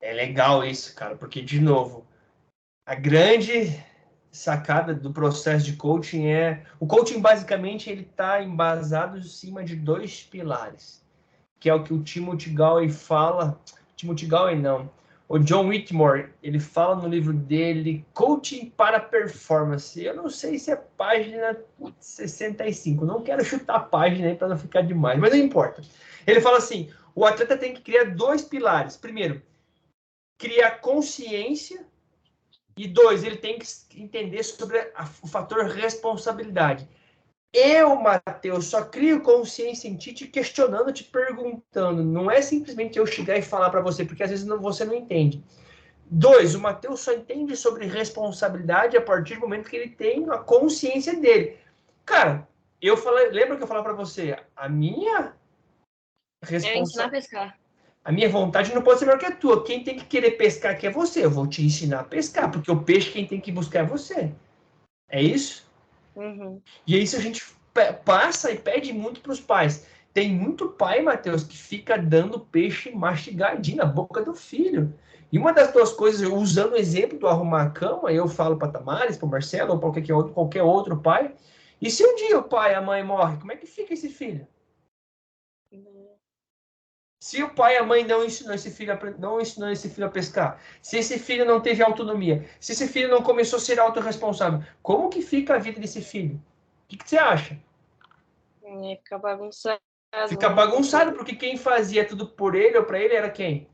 É legal isso, cara, porque, de novo, a grande sacada do processo de coaching é... O coaching, basicamente, ele está embasado em cima de dois pilares, que é o que o Timothy Gallwey fala... Timothy Gallwey, não. O John Whitmore, ele fala no livro dele, Coaching para Performance. Eu não sei se é página 65, não quero chutar a página aí para não ficar demais, mas não importa. Ele fala assim, o atleta tem que criar dois pilares. Primeiro, criar consciência, e dois, ele tem que entender sobre o fator responsabilidade. Eu, Matheus, só crio consciência em ti te questionando, te perguntando. Não é simplesmente eu chegar e falar para você, porque às vezes você não entende. Dois, o Matheus só entende sobre responsabilidade a partir do momento que ele tem a consciência dele. Cara, eu falei, lembra que eu falei para você, Ensinar a responsa pescar. a minha vontade não pode ser maior que a tua. Quem tem que querer pescar aqui é você. Eu vou te ensinar a pescar, porque o peixe quem tem que buscar é você. É isso? Uhum. E isso a gente passa e pede muito para os pais. Tem muito pai, Matheus, que fica dando peixe mastigadinho na boca do filho. E uma das duas coisas, usando o exemplo do arrumar a cama, eu falo para Tamares, para Marcelo, ou para qualquer outro pai. E se um dia o pai, a mãe morre, como é que fica esse filho? Se o pai e a mãe não ensinou esse filho a pescar, se esse filho não teve autonomia, se esse filho não começou a ser autorresponsável, como que fica a vida desse filho? O que você acha? Fica bagunçado, Fica né? bagunçado, porque quem fazia tudo por ele ou para ele era quem?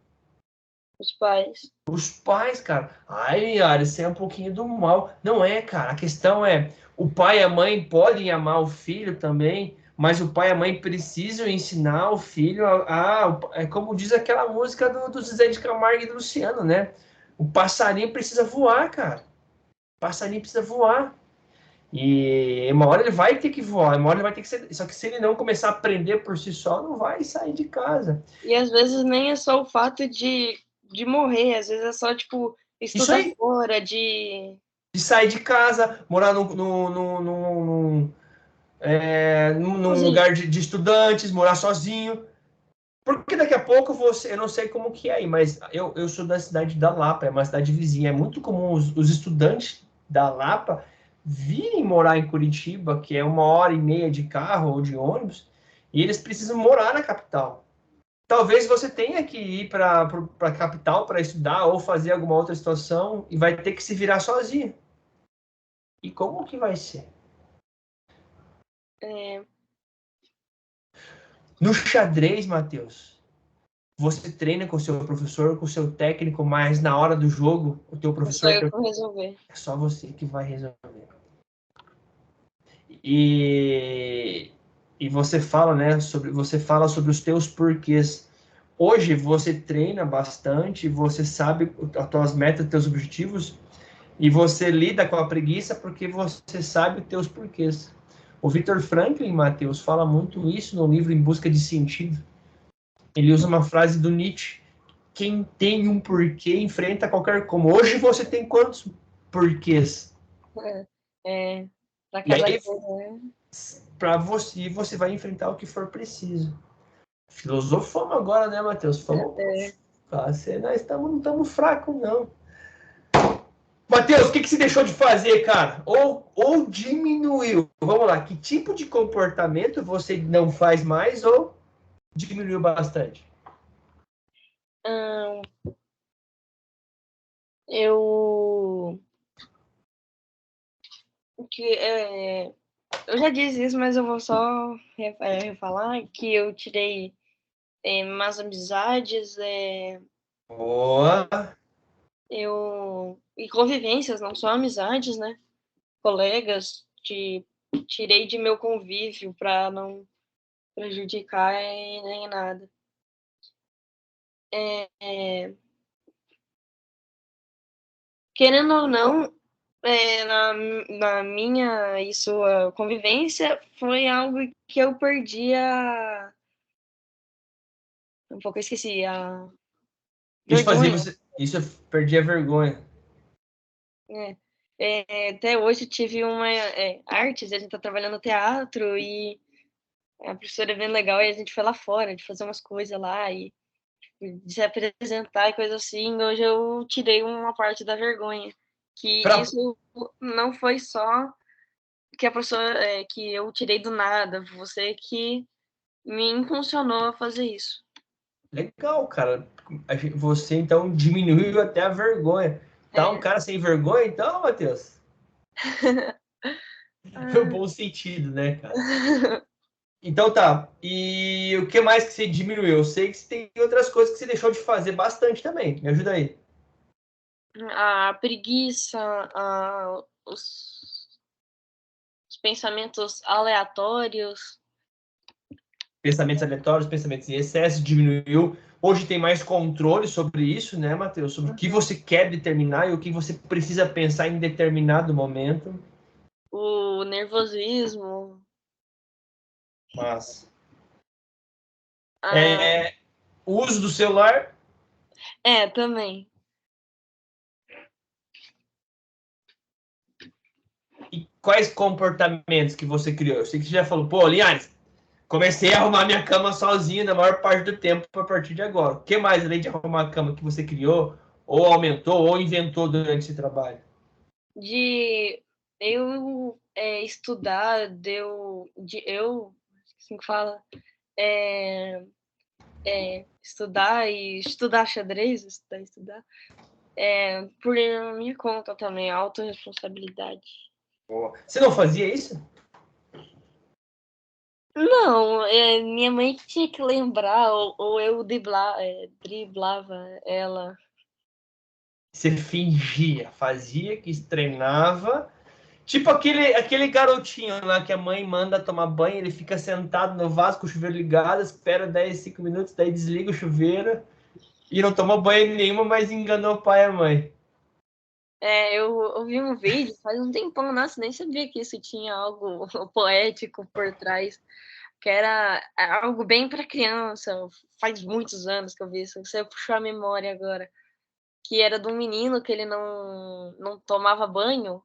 Os pais. Os pais, cara. Ai, Yara, isso é um pouquinho do mal. Não é, cara. A questão é, o pai e a mãe podem amar o filho também, mas o pai e a mãe precisam ensinar o filho é como diz aquela música do Zezé de Camargo e do Luciano, né? O passarinho precisa voar, cara. O passarinho precisa voar. E uma hora ele vai ter que voar, uma hora ele vai ter que ser. Só que se ele não começar a aprender por si só, não vai sair de casa. E às vezes nem é só o fato de morrer, às vezes é só, tipo, Isso estudar aí, fora, de de sair de casa, morar num sozinho. lugar de estudantes, morar sozinho. Porque daqui a pouco você, eu não sei como que é aí, mas eu sou da cidade da Lapa, é uma cidade vizinha. É muito comum os estudantes da Lapa virem morar em Curitiba, que é 1h30 de carro ou de ônibus, e eles precisam morar na capital. Talvez você tenha que ir para a capital para estudar ou fazer alguma outra situação e vai ter que se virar sozinho. E como que vai ser? É, No xadrez, Matheus, você treina com o seu professor, com o seu técnico, mas na hora do jogo, o teu é só professor eu que vou resolver. é só você que vai resolver. E, e você fala sobre os teus porquês. Hoje você treina bastante, você sabe as tuas metas, os teus objetivos, e você lida com a preguiça porque você sabe os teus porquês. O Viktor Franklin, Matheus, fala muito isso no livro Em Busca de Sentido. Ele usa uma frase do Nietzsche: quem tem um porquê enfrenta qualquer como. Hoje você tem quantos porquês? É, pra E cada aí, coisa, né? para você vai enfrentar o que for preciso. Filosofamos agora, né, Matheus? Falou, É, nós não estamos fracos, não. Matheus, o que você deixou de fazer, cara? Ou diminuiu? Vamos lá, que tipo de comportamento você não faz mais ou diminuiu bastante? hum, eu que eu já disse isso, mas eu vou só refalar que eu tirei más amizades, Boa. e convivências, não só amizades, né? Colegas, tirei de meu convívio para não prejudicar nem nada. Querendo ou não, na minha e sua convivência, foi algo que eu perdi um pouco, eu esqueci, a Isso fazia vergonha. você. Isso eu perdi a vergonha. Né? Até hoje tive uma artes, a gente tá trabalhando teatro e a professora é bem legal e a gente foi lá fora de fazer umas coisas lá e de se apresentar e coisa assim. Hoje eu tirei uma parte da vergonha, que Pra... isso não foi só que a professora que eu tirei do nada, você que me impulsionou a fazer isso. Legal, cara. Você então diminuiu até a vergonha. Tá um É. cara sem vergonha, então, Matheus? No bom sentido, né, cara? Então tá. E o que mais que você diminuiu? Eu sei que você tem outras coisas que você deixou de fazer bastante também. Me ajuda aí. A preguiça, os pensamentos aleatórios. Pensamentos aleatórios, pensamentos em excesso, diminuiu. Hoje tem mais controle sobre isso, né, Matheus? Sobre o que você quer determinar e o que você precisa pensar em determinado momento. O nervosismo. Mas Ah, o uso do celular. também. E quais comportamentos que você criou? Eu sei que você já falou, pô, Linhares, comecei a arrumar minha cama sozinho na maior parte do tempo a partir de agora. O que mais, além de arrumar a cama, que você criou, ou aumentou, ou inventou durante esse trabalho? De eu estudar, assim que fala, estudar xadrez, estudar. Por minha conta também, autorresponsabilidade. Você não fazia isso? Não, minha mãe que tinha que lembrar, ou eu driblava ela. Você fingia, fazia que treinava. Tipo aquele garotinho lá que a mãe manda tomar banho, ele fica sentado no vaso com o chuveiro ligado, espera 10, 5 minutos, daí desliga o chuveiro e não toma banho nenhuma, mas enganou o pai e a mãe. Eu vi um vídeo faz um tempão, nossa, nem sabia que isso tinha algo poético por trás, que era algo bem para criança. Faz muitos anos que eu vi isso, você puxou a memória agora. Que era de um menino que ele não tomava banho.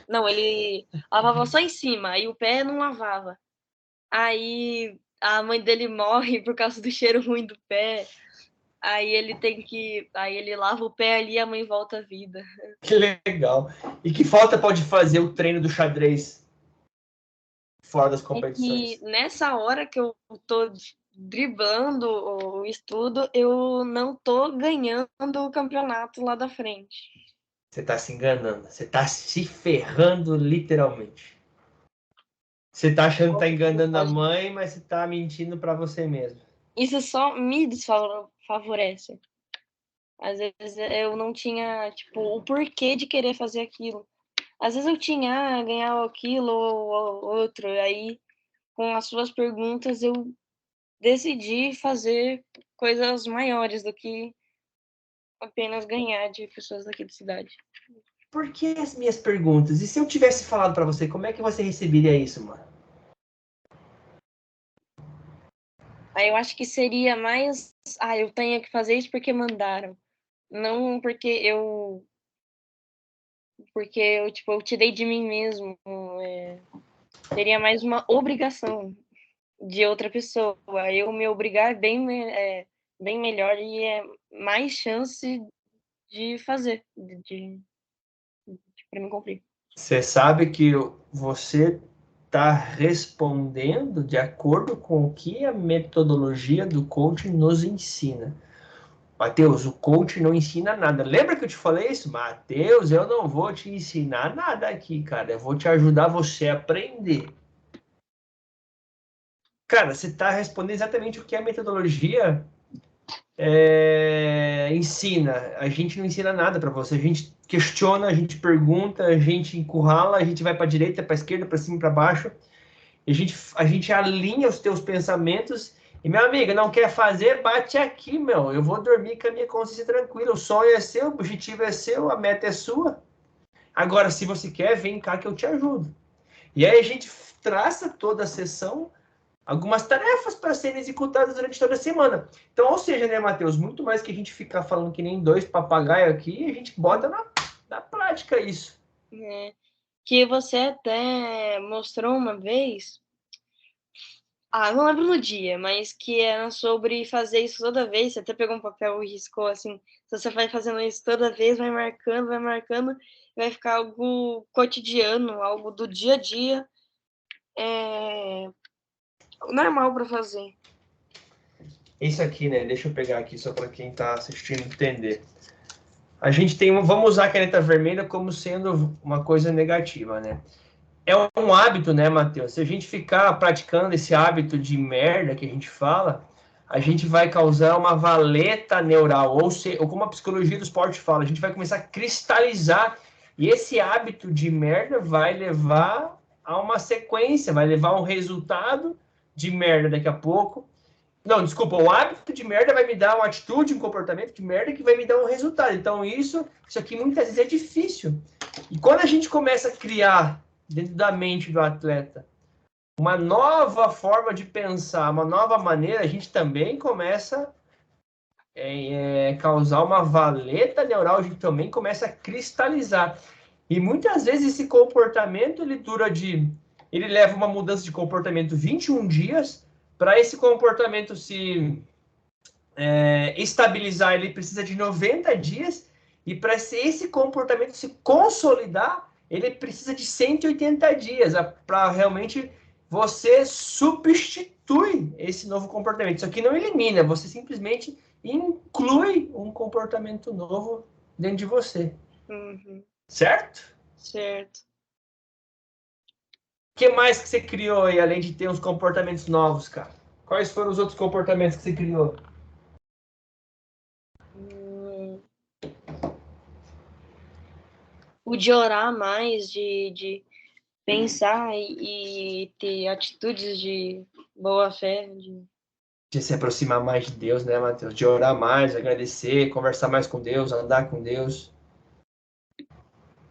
Não, ele lavava só em cima, aí o pé não lavava. Aí a mãe dele morre por causa do cheiro ruim do pé. Aí ele lava o pé ali e a mãe volta à vida. Que legal. E que falta pode fazer o treino do xadrez fora das E competições? que nessa hora que eu tô driblando o estudo, eu não tô ganhando o campeonato lá da frente. Você tá se enganando. Você tá se ferrando literalmente. Você tá achando que tá enganando a mãe, mas você tá mentindo para você mesmo. Isso só me desfavorece. Às vezes eu não tinha, tipo, o porquê de querer fazer aquilo. Às vezes eu tinha, ganhar aquilo ou outro, e aí com as suas perguntas eu decidi fazer coisas maiores do que apenas ganhar de pessoas daqui da cidade. Por que as minhas perguntas? E se eu tivesse falado para você, como é que você receberia isso, mano? Aí eu acho que seria mais, eu tenho que fazer isso porque mandaram, não porque eu tipo, eu tirei de mim mesmo. Seria mais uma obrigação de outra pessoa. Eu me obrigar bem melhor e é mais chance de fazer, para mim cumprir. Você sabe que você está respondendo de acordo com o que a metodologia do coaching nos ensina. Matheus, o coach não ensina nada. Lembra que eu te falei isso? Matheus, eu não vou te ensinar nada aqui, cara. Eu vou te ajudar você a aprender. Cara, você está respondendo exatamente o que a metodologia ensina. A gente não ensina nada para você. A gente questiona, a gente pergunta, a gente encurrala, a gente vai para a direita, para a esquerda, para cima, para baixo. A gente alinha os teus pensamentos. E, meu amigo, não quer fazer? Bate aqui, meu. Eu vou dormir com a minha consciência tranquila. O sonho é seu, o objetivo é seu, a meta é sua. Agora, se você quer, vem cá que eu te ajudo. E aí a gente traça toda a sessão algumas tarefas para serem executadas durante toda a semana. Então, ou seja, né, Matheus, muito mais que a gente ficar falando que nem dois papagaios aqui, a gente bota na prática isso. Que você até mostrou uma vez, não lembro no dia, mas que era sobre fazer isso toda vez. Você até pegou um papel e riscou assim. Se você vai fazendo isso toda vez, vai marcando, vai ficar algo cotidiano, algo do dia a dia, normal para fazer. Isso aqui, né? Deixa eu pegar aqui só para quem está assistindo entender. A gente tem, vamos usar a caneta vermelha como sendo uma coisa negativa, né? É um hábito, né, Matheus? Se a gente ficar praticando esse hábito de merda que a gente fala, a gente vai causar uma valeta neural, ou como a psicologia do esporte fala, a gente vai começar a cristalizar. E esse hábito de merda vai levar a uma sequência, vai levar a um resultado de merda daqui a pouco. Não, desculpa, o hábito de merda vai me dar uma atitude, um comportamento de merda que vai me dar um resultado. Então, isso aqui muitas vezes é difícil. E quando a gente começa a criar dentro da mente do atleta uma nova forma de pensar, uma nova maneira, a gente também começa a causar uma valeta neural, a gente também começa a cristalizar. E muitas vezes esse comportamento ele leva uma mudança de comportamento 21 dias. Para esse comportamento se estabilizar, ele precisa de 90 dias, e para esse comportamento se consolidar, ele precisa de 180 dias para realmente você substitui esse novo comportamento. Isso aqui não elimina, você simplesmente inclui um comportamento novo dentro de você. Uhum. Certo? Certo. O que mais que você criou aí, além de ter uns comportamentos novos, cara? Quais foram os outros comportamentos que você criou? O de orar mais, de pensar e ter atitudes de boa fé. De se aproximar mais de Deus, né, Matheus? De orar mais, agradecer, conversar mais com Deus, andar com Deus.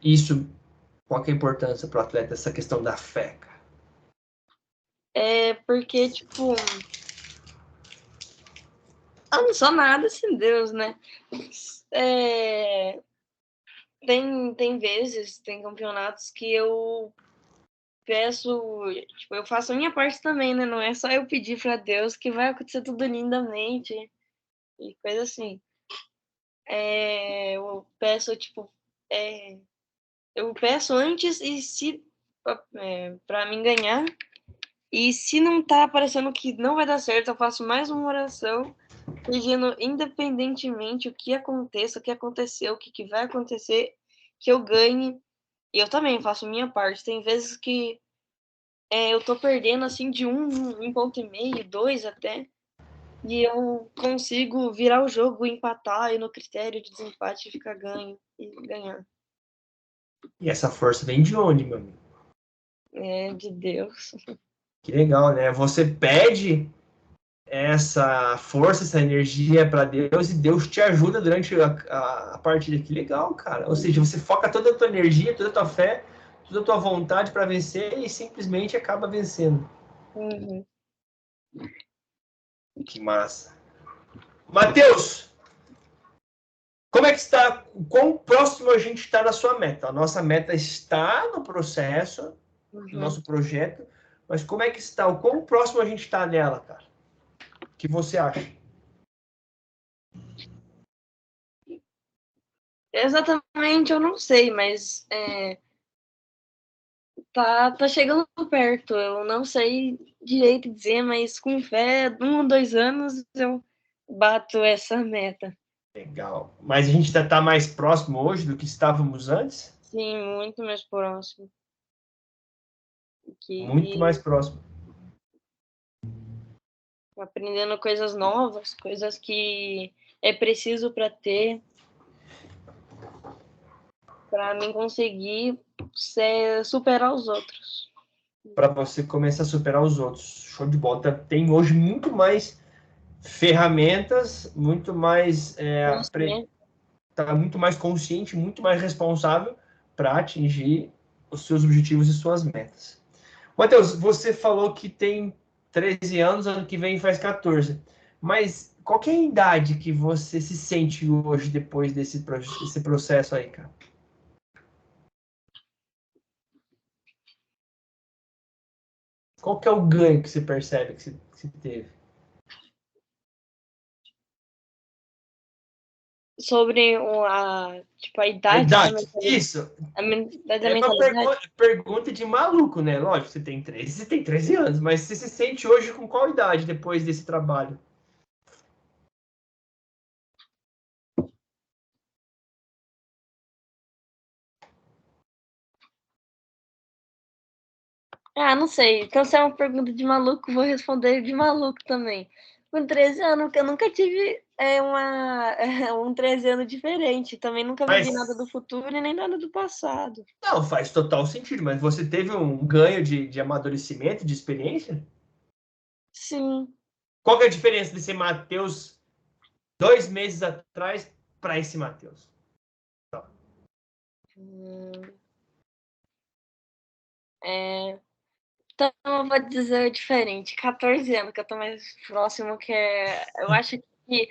Isso, qual que é a importância para o atleta, essa questão da fé, cara? É porque, tipo, eu não sou nada sem Deus, né? Tem vezes, tem campeonatos que eu peço, tipo, eu faço a minha parte também, né? Não é só eu pedir para Deus que vai acontecer tudo lindamente e coisa assim. Eu peço, tipo, eu peço antes e se para mim ganhar. E se não tá parecendo que não vai dar certo, eu faço mais uma oração pedindo independentemente o que aconteça, o que aconteceu, o que vai acontecer, que eu ganhe. E eu também faço minha parte. Tem vezes que eu tô perdendo assim de um ponto e meio, dois até, e eu consigo virar o jogo, empatar e no critério de desempate ficar ganho e ganhar. E essa força vem de onde, meu amigo? É de Deus. Que legal, né? Você pede essa força, essa energia para Deus e Deus te ajuda durante a partida. Que legal, cara. Ou seja, você foca toda a tua energia, toda a tua fé, toda a tua vontade para vencer e simplesmente acaba vencendo. Uhum. Que massa. Matheus, como é que está? Quão próximo a gente está da sua meta? A nossa meta está no processo, no nosso projeto, mas como é que está? O quão próximo a gente está nela, cara? O que você acha? Exatamente, eu não sei, mas tá chegando perto. Eu não sei direito dizer, mas com fé, 1 ou 2 anos eu bato essa meta. Legal. Mas a gente está mais próximo hoje do que estávamos antes? Sim, muito mais próximo. Muito mais próximo. Aprendendo coisas novas, coisas que é preciso para ter, para mim conseguir superar os outros. Para você começar a superar os outros. Show de bola. Tem hoje muito mais ferramentas, muito mais tá muito mais consciente, muito mais responsável para atingir os seus objetivos e suas metas. Matheus, você falou que tem 13 anos, ano que vem faz 14. Mas qual que é a idade que você se sente hoje depois desse processo aí, cara? Qual que é o ganho que você percebe que você teve? Sobre tipo, a A idade da idade, mentalidade. isso. A idade da É uma mentalidade. pergunta de maluco, né? Lógico, você tem 13 anos, mas você se sente hoje com qual idade depois desse trabalho? Não sei. Então, se é uma pergunta de maluco, vou responder de maluco também. Com 13 anos, porque eu nunca tive um 13 anos diferente. Também nunca vivi nada do Mas, futuro e nem nada do passado. não, faz total sentido, mas você teve um ganho de amadurecimento, de experiência? Sim. Qual que é a diferença desse Matheus 2 meses atrás para esse Matheus? Então, eu vou dizer diferente. 14 anos, que eu tô mais próximo, eu acho que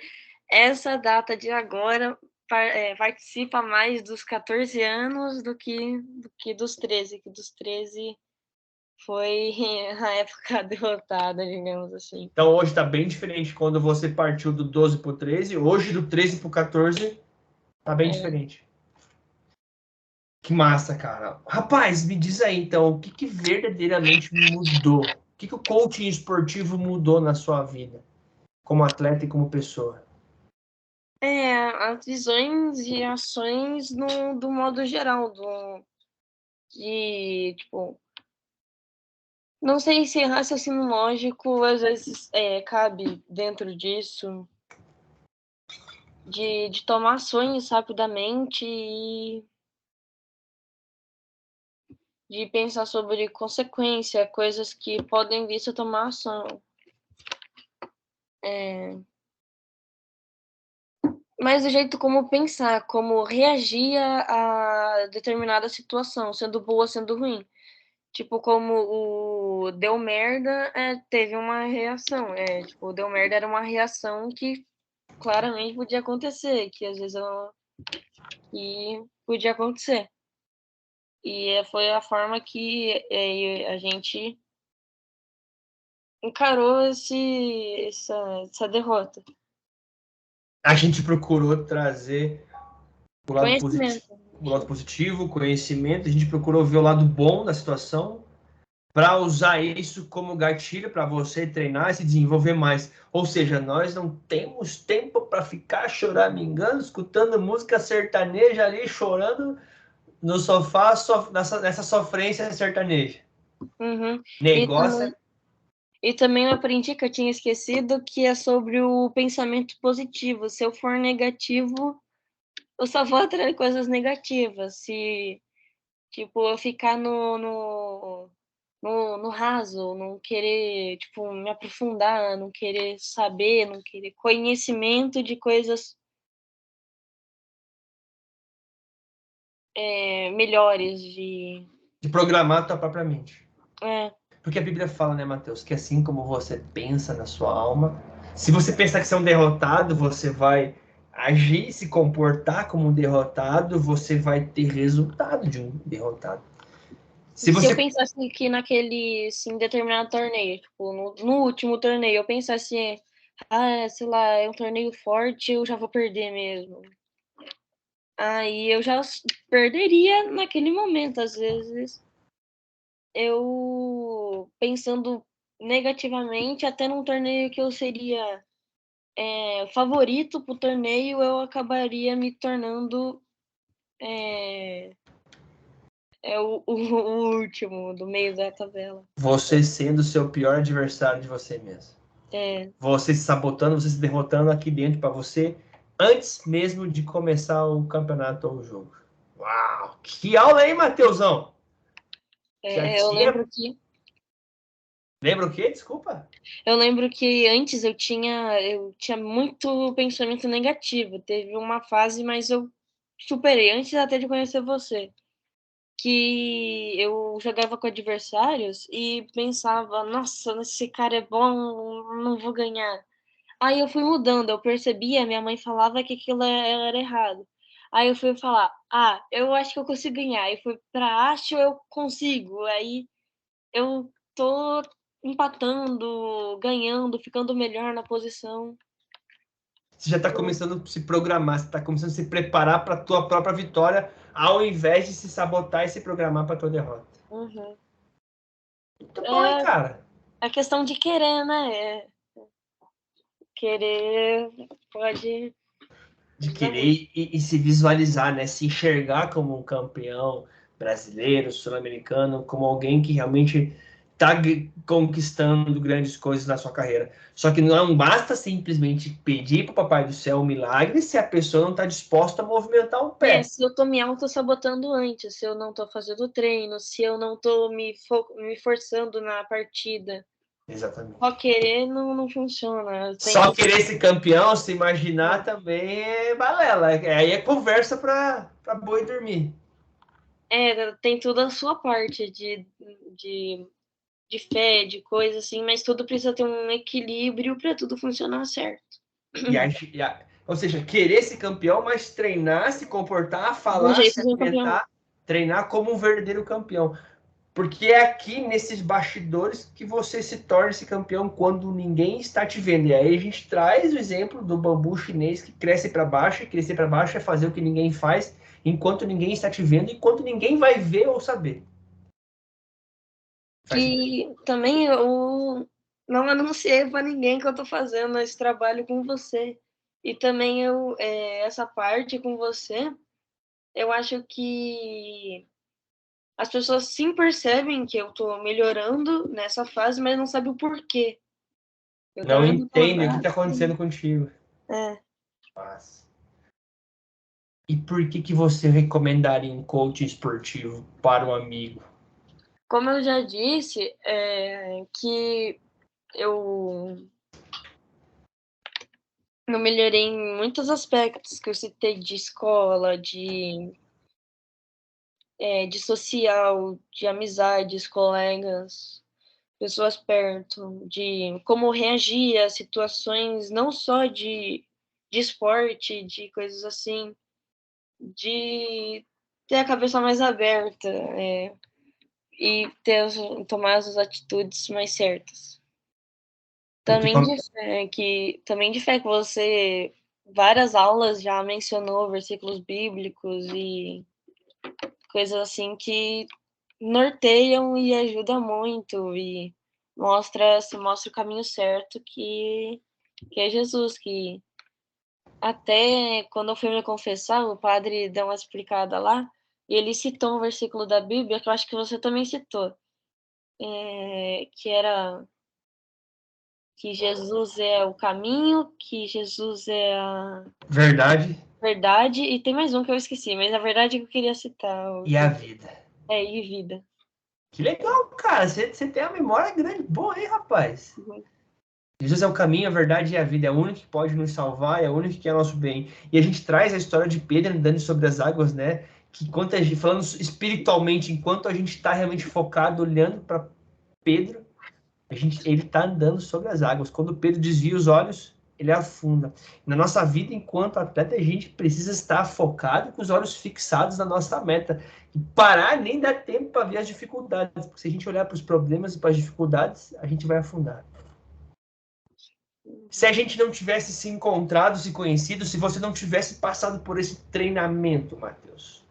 essa data de agora participa mais dos 14 anos do que dos 13, que dos 13 foi a época derrotada, digamos assim. Então hoje está bem diferente quando você partiu do 12 para o 13. Hoje, do 13 para o 14, está bem diferente. Que massa, cara. Rapaz, me diz aí então, o que verdadeiramente mudou que o coaching esportivo mudou na sua vida, como atleta e como pessoa? As visões e ações do modo geral, tipo, não sei se raciocínio lógico às vezes cabe dentro disso, de tomar ações rapidamente e de pensar sobre consequência, coisas que podem vir a tomar ação. Mas o jeito como pensar, como reagir a determinada situação, sendo boa, sendo ruim. Tipo, como o deu merda, teve uma reação. Tipo, deu merda era uma reação que claramente podia acontecer, que às vezes que podia acontecer. E foi a forma que a gente encarou essa derrota. A gente procurou trazer o Conhecimento. lado positivo, conhecimento, a gente procurou ver o lado bom da situação para usar isso como gatilho para você treinar e se desenvolver mais. Ou seja, nós não temos tempo para ficar choramingando, escutando música sertaneja ali, chorando no sofá, nessa sofrência sertaneja. Uhum. Negócio E também eu aprendi que eu tinha esquecido que é sobre o pensamento positivo. Se eu for negativo, eu só vou atrair coisas negativas. Se, tipo, eu ficar no raso, não querer, tipo, me aprofundar, não querer saber, não querer conhecimento de coisas melhores de programar a tua própria mente. É. Porque a Bíblia fala, né, Mateus, que assim como você pensa na sua alma, se você pensar que você é um derrotado, você vai agir, se comportar como um derrotado, você vai ter resultado de um derrotado. Se eu pensasse que em determinado torneio, tipo, no último torneio, eu pensasse, sei lá, é um torneio forte, eu já vou perder mesmo. Aí eu já perderia naquele momento, às vezes. Eu pensando negativamente, até num torneio que eu seria favorito pro torneio, eu acabaria me tornando o último do meio da tabela. Você sendo o seu pior adversário de você mesmo. Você se sabotando, você se derrotando aqui dentro para você, antes mesmo de começar o campeonato ou o jogo. Uau! Que aula aí, Mateusão! Eu lembro que... Lembra o quê? Desculpa. Eu lembro que antes eu tinha muito pensamento negativo. Teve uma fase, mas eu superei, antes até de conhecer você. Que eu jogava com adversários e pensava, nossa, esse cara é bom, não vou ganhar. Aí eu fui mudando, eu percebia, minha mãe falava que aquilo era errado. Aí eu fui falar, eu acho que eu consigo ganhar. Aí fui pra acho eu consigo. Aí eu tô empatando, ganhando, ficando melhor na posição. Você já está começando a se programar, você está começando a se preparar para a tua própria vitória, ao invés de se sabotar e se programar para a tua derrota. Uhum. Muito bom, hein, cara? É questão de querer, né? Querer pode... De querer e se visualizar, né? Se enxergar como um campeão brasileiro, sul-americano, como alguém que realmente está conquistando grandes coisas na sua carreira. Só que não basta simplesmente pedir para o Papai do Céu um milagre se a pessoa não está disposta a movimentar um pé. Se eu estou me auto-sabotando antes, se eu não estou fazendo treino, se eu não estou me forçando na partida. Exatamente. Só querer não funciona. Só querer ser campeão, se imaginar também é balela. Aí é conversa para boi dormir. Tem tudo a sua parte de fé, de coisa assim, mas tudo precisa ter um equilíbrio para tudo funcionar certo. Ou seja, querer ser campeão, mas treinar, se comportar, falar, se alimentar, treinar como um verdadeiro campeão. Porque é aqui, nesses bastidores, que você se torna esse campeão quando ninguém está te vendo. E aí a gente traz o exemplo do bambu chinês que cresce para baixo, e crescer para baixo é fazer o que ninguém faz, enquanto ninguém está te vendo, enquanto ninguém vai ver ou saber. que também eu não anunciei para ninguém que eu tô fazendo esse trabalho com você. E também essa parte com você, eu acho que as pessoas sim percebem que eu tô melhorando nessa fase, mas não sabem o porquê. Eu Não também vou entende o que falar. está acontecendo contigo. É. Mas... E por que você recomendaria um coach esportivo para um amigo? Como eu já disse, que eu melhorei em muitos aspectos que eu citei de escola, de social, de amizades, colegas, pessoas perto, de como reagir a situações não só de esporte, de coisas assim, de ter a cabeça mais aberta e tomar as atitudes mais certas. Também de fé que você, várias aulas já mencionou versículos bíblicos e coisas assim que norteiam e ajudam muito e mostra o caminho certo que é Jesus, que até quando eu fui me confessar, o padre deu uma explicada lá, e ele citou um versículo da Bíblia que eu acho que você também citou, que era que Jesus é o caminho, que Jesus é a Verdade verdade, e tem mais um que eu esqueci, mas a verdade que eu queria citar. e a vida. E vida. Que legal, cara. Você tem uma memória grande, boa, hein, rapaz? Uhum. Jesus é o caminho, a verdade e a vida. É o único que pode nos salvar, é o único que é nosso bem. E a gente traz a história de Pedro andando sobre as águas, né? Que enquanto a gente, falando espiritualmente, enquanto a gente está realmente focado, olhando para Pedro, ele está andando sobre as águas. Quando Pedro desvia os olhos, ele afunda. Na nossa vida, enquanto atleta, a gente precisa estar focado com os olhos fixados na nossa meta. E parar nem dá tempo para ver as dificuldades. Porque se a gente olhar para os problemas e para as dificuldades, a gente vai afundar. Se a gente não tivesse se encontrado, se conhecido, se você não tivesse passado por esse treinamento, Matheus?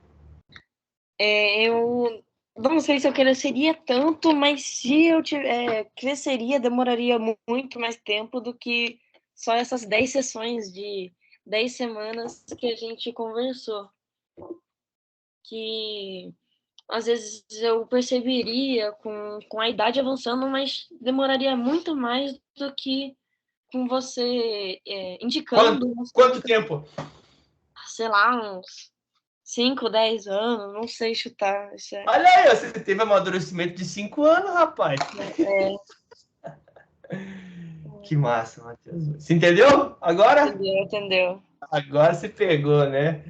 Eu não sei se eu cresceria tanto, mas se eu cresceria, demoraria muito mais tempo do que só essas 10 sessões de 10 semanas que a gente conversou. Que às vezes eu perceberia com a idade avançando, mas demoraria muito mais do que com você indicando, Quanto tempo? sei lá, uns 5, 10 anos, não sei chutar. Olha aí, você teve amadurecimento de 5 anos, rapaz. Que massa, Matheus. Você entendeu? Agora? Entendeu. Agora você pegou, né?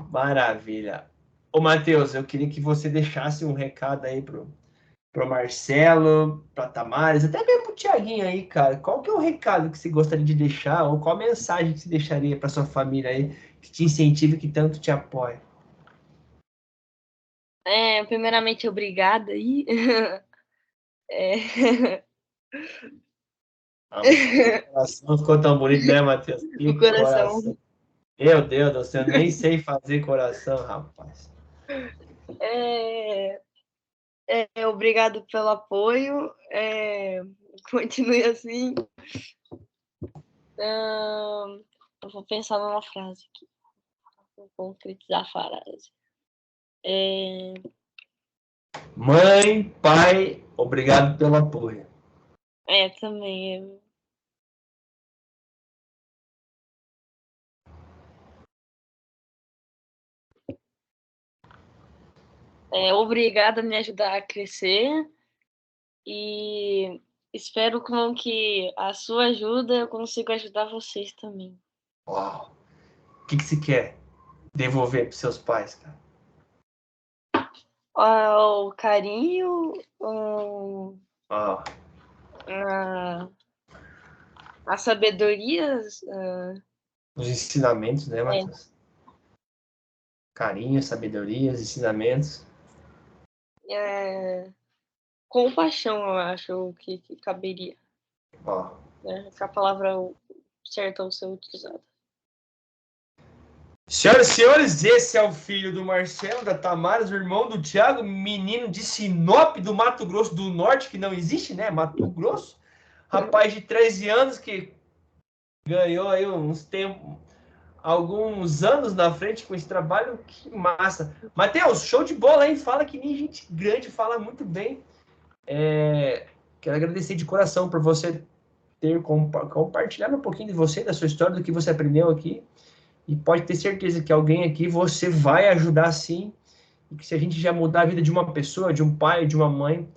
Maravilha. Ô, Matheus, eu queria que você deixasse um recado aí pro Marcelo, pra Tamares, até mesmo pro Tiaguinho aí, cara. Qual que é o recado que você gostaria de deixar, ou qual a mensagem que você deixaria para sua família aí, que te incentiva e que tanto te apoia? Primeiramente, obrigada aí. O coração ficou tão bonito, né, Matheus? O Que coração. coração. Meu Deus do céu, eu nem sei fazer coração, rapaz. Obrigado pelo apoio. Continue assim. Eu vou pensar numa frase aqui. Vou concretizar a frase. Mãe, pai, obrigado pelo apoio. Também. Obrigada a me ajudar a crescer e espero que a sua ajuda eu consiga ajudar vocês também. Uau. O que você quer devolver para seus pais, cara? O carinho, a sabedoria, Os ensinamentos, né, Matheus? Carinho, sabedoria, os ensinamentos. compaixão, eu acho que caberia. Ó, Que a palavra certa ao ser utilizada. Senhoras e senhores, esse é o filho do Marcelo, da Tamares, o irmão do Thiago, menino de Sinop, do Mato Grosso do Norte, que não existe, né? Mato Grosso. Rapaz de 13 anos que ganhou aí alguns anos na frente com esse trabalho. Que massa. Matheus, show de bola, hein? Fala que nem gente grande, fala muito bem. Quero agradecer de coração por você ter compartilhado um pouquinho de você, da sua história, do que você aprendeu aqui. E pode ter certeza que alguém aqui você vai ajudar sim. E que se a gente já mudar a vida de uma pessoa, de um pai, de uma mãe,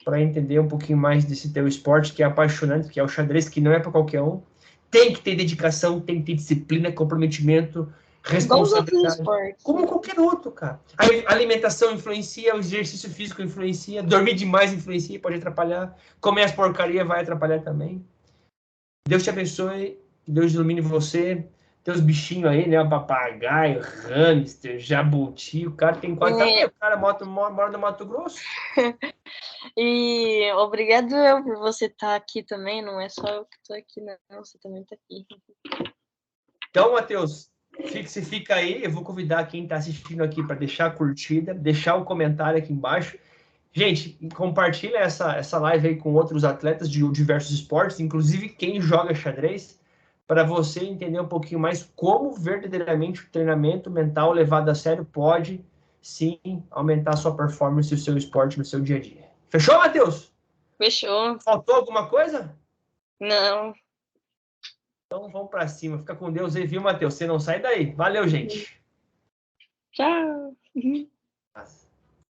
para entender um pouquinho mais desse teu esporte que é apaixonante, que é o xadrez, que não é para qualquer um. Tem que ter dedicação, tem que ter disciplina, comprometimento, Igual os outros responsabilidade. esportes. Como qualquer outro, cara. A alimentação influencia, o exercício físico influencia, dormir demais influencia, pode atrapalhar. Comer as porcarias vai atrapalhar também. Deus te abençoe, que Deus ilumine você. Teus bichinhos aí, né? O papagaio, hamster, jabuti. O cara tem quase. Também, o cara mora no Mato Grosso. E obrigado eu por você estar aqui também. Não é só eu que estou aqui, não. Você também está aqui. Então, Matheus, fica aí. Eu vou convidar quem está assistindo aqui para deixar a curtida, deixar o comentário aqui embaixo. Gente, compartilha essa live aí com outros atletas de diversos esportes, inclusive quem joga xadrez, para você entender um pouquinho mais como verdadeiramente o treinamento mental levado a sério pode, sim, aumentar a sua performance e o seu esporte no seu dia a dia. Fechou, Matheus? Fechou. Faltou alguma coisa? Não. Então vamos para cima. Fica com Deus aí, viu, Matheus? Você não sai daí. Valeu, gente. Tchau.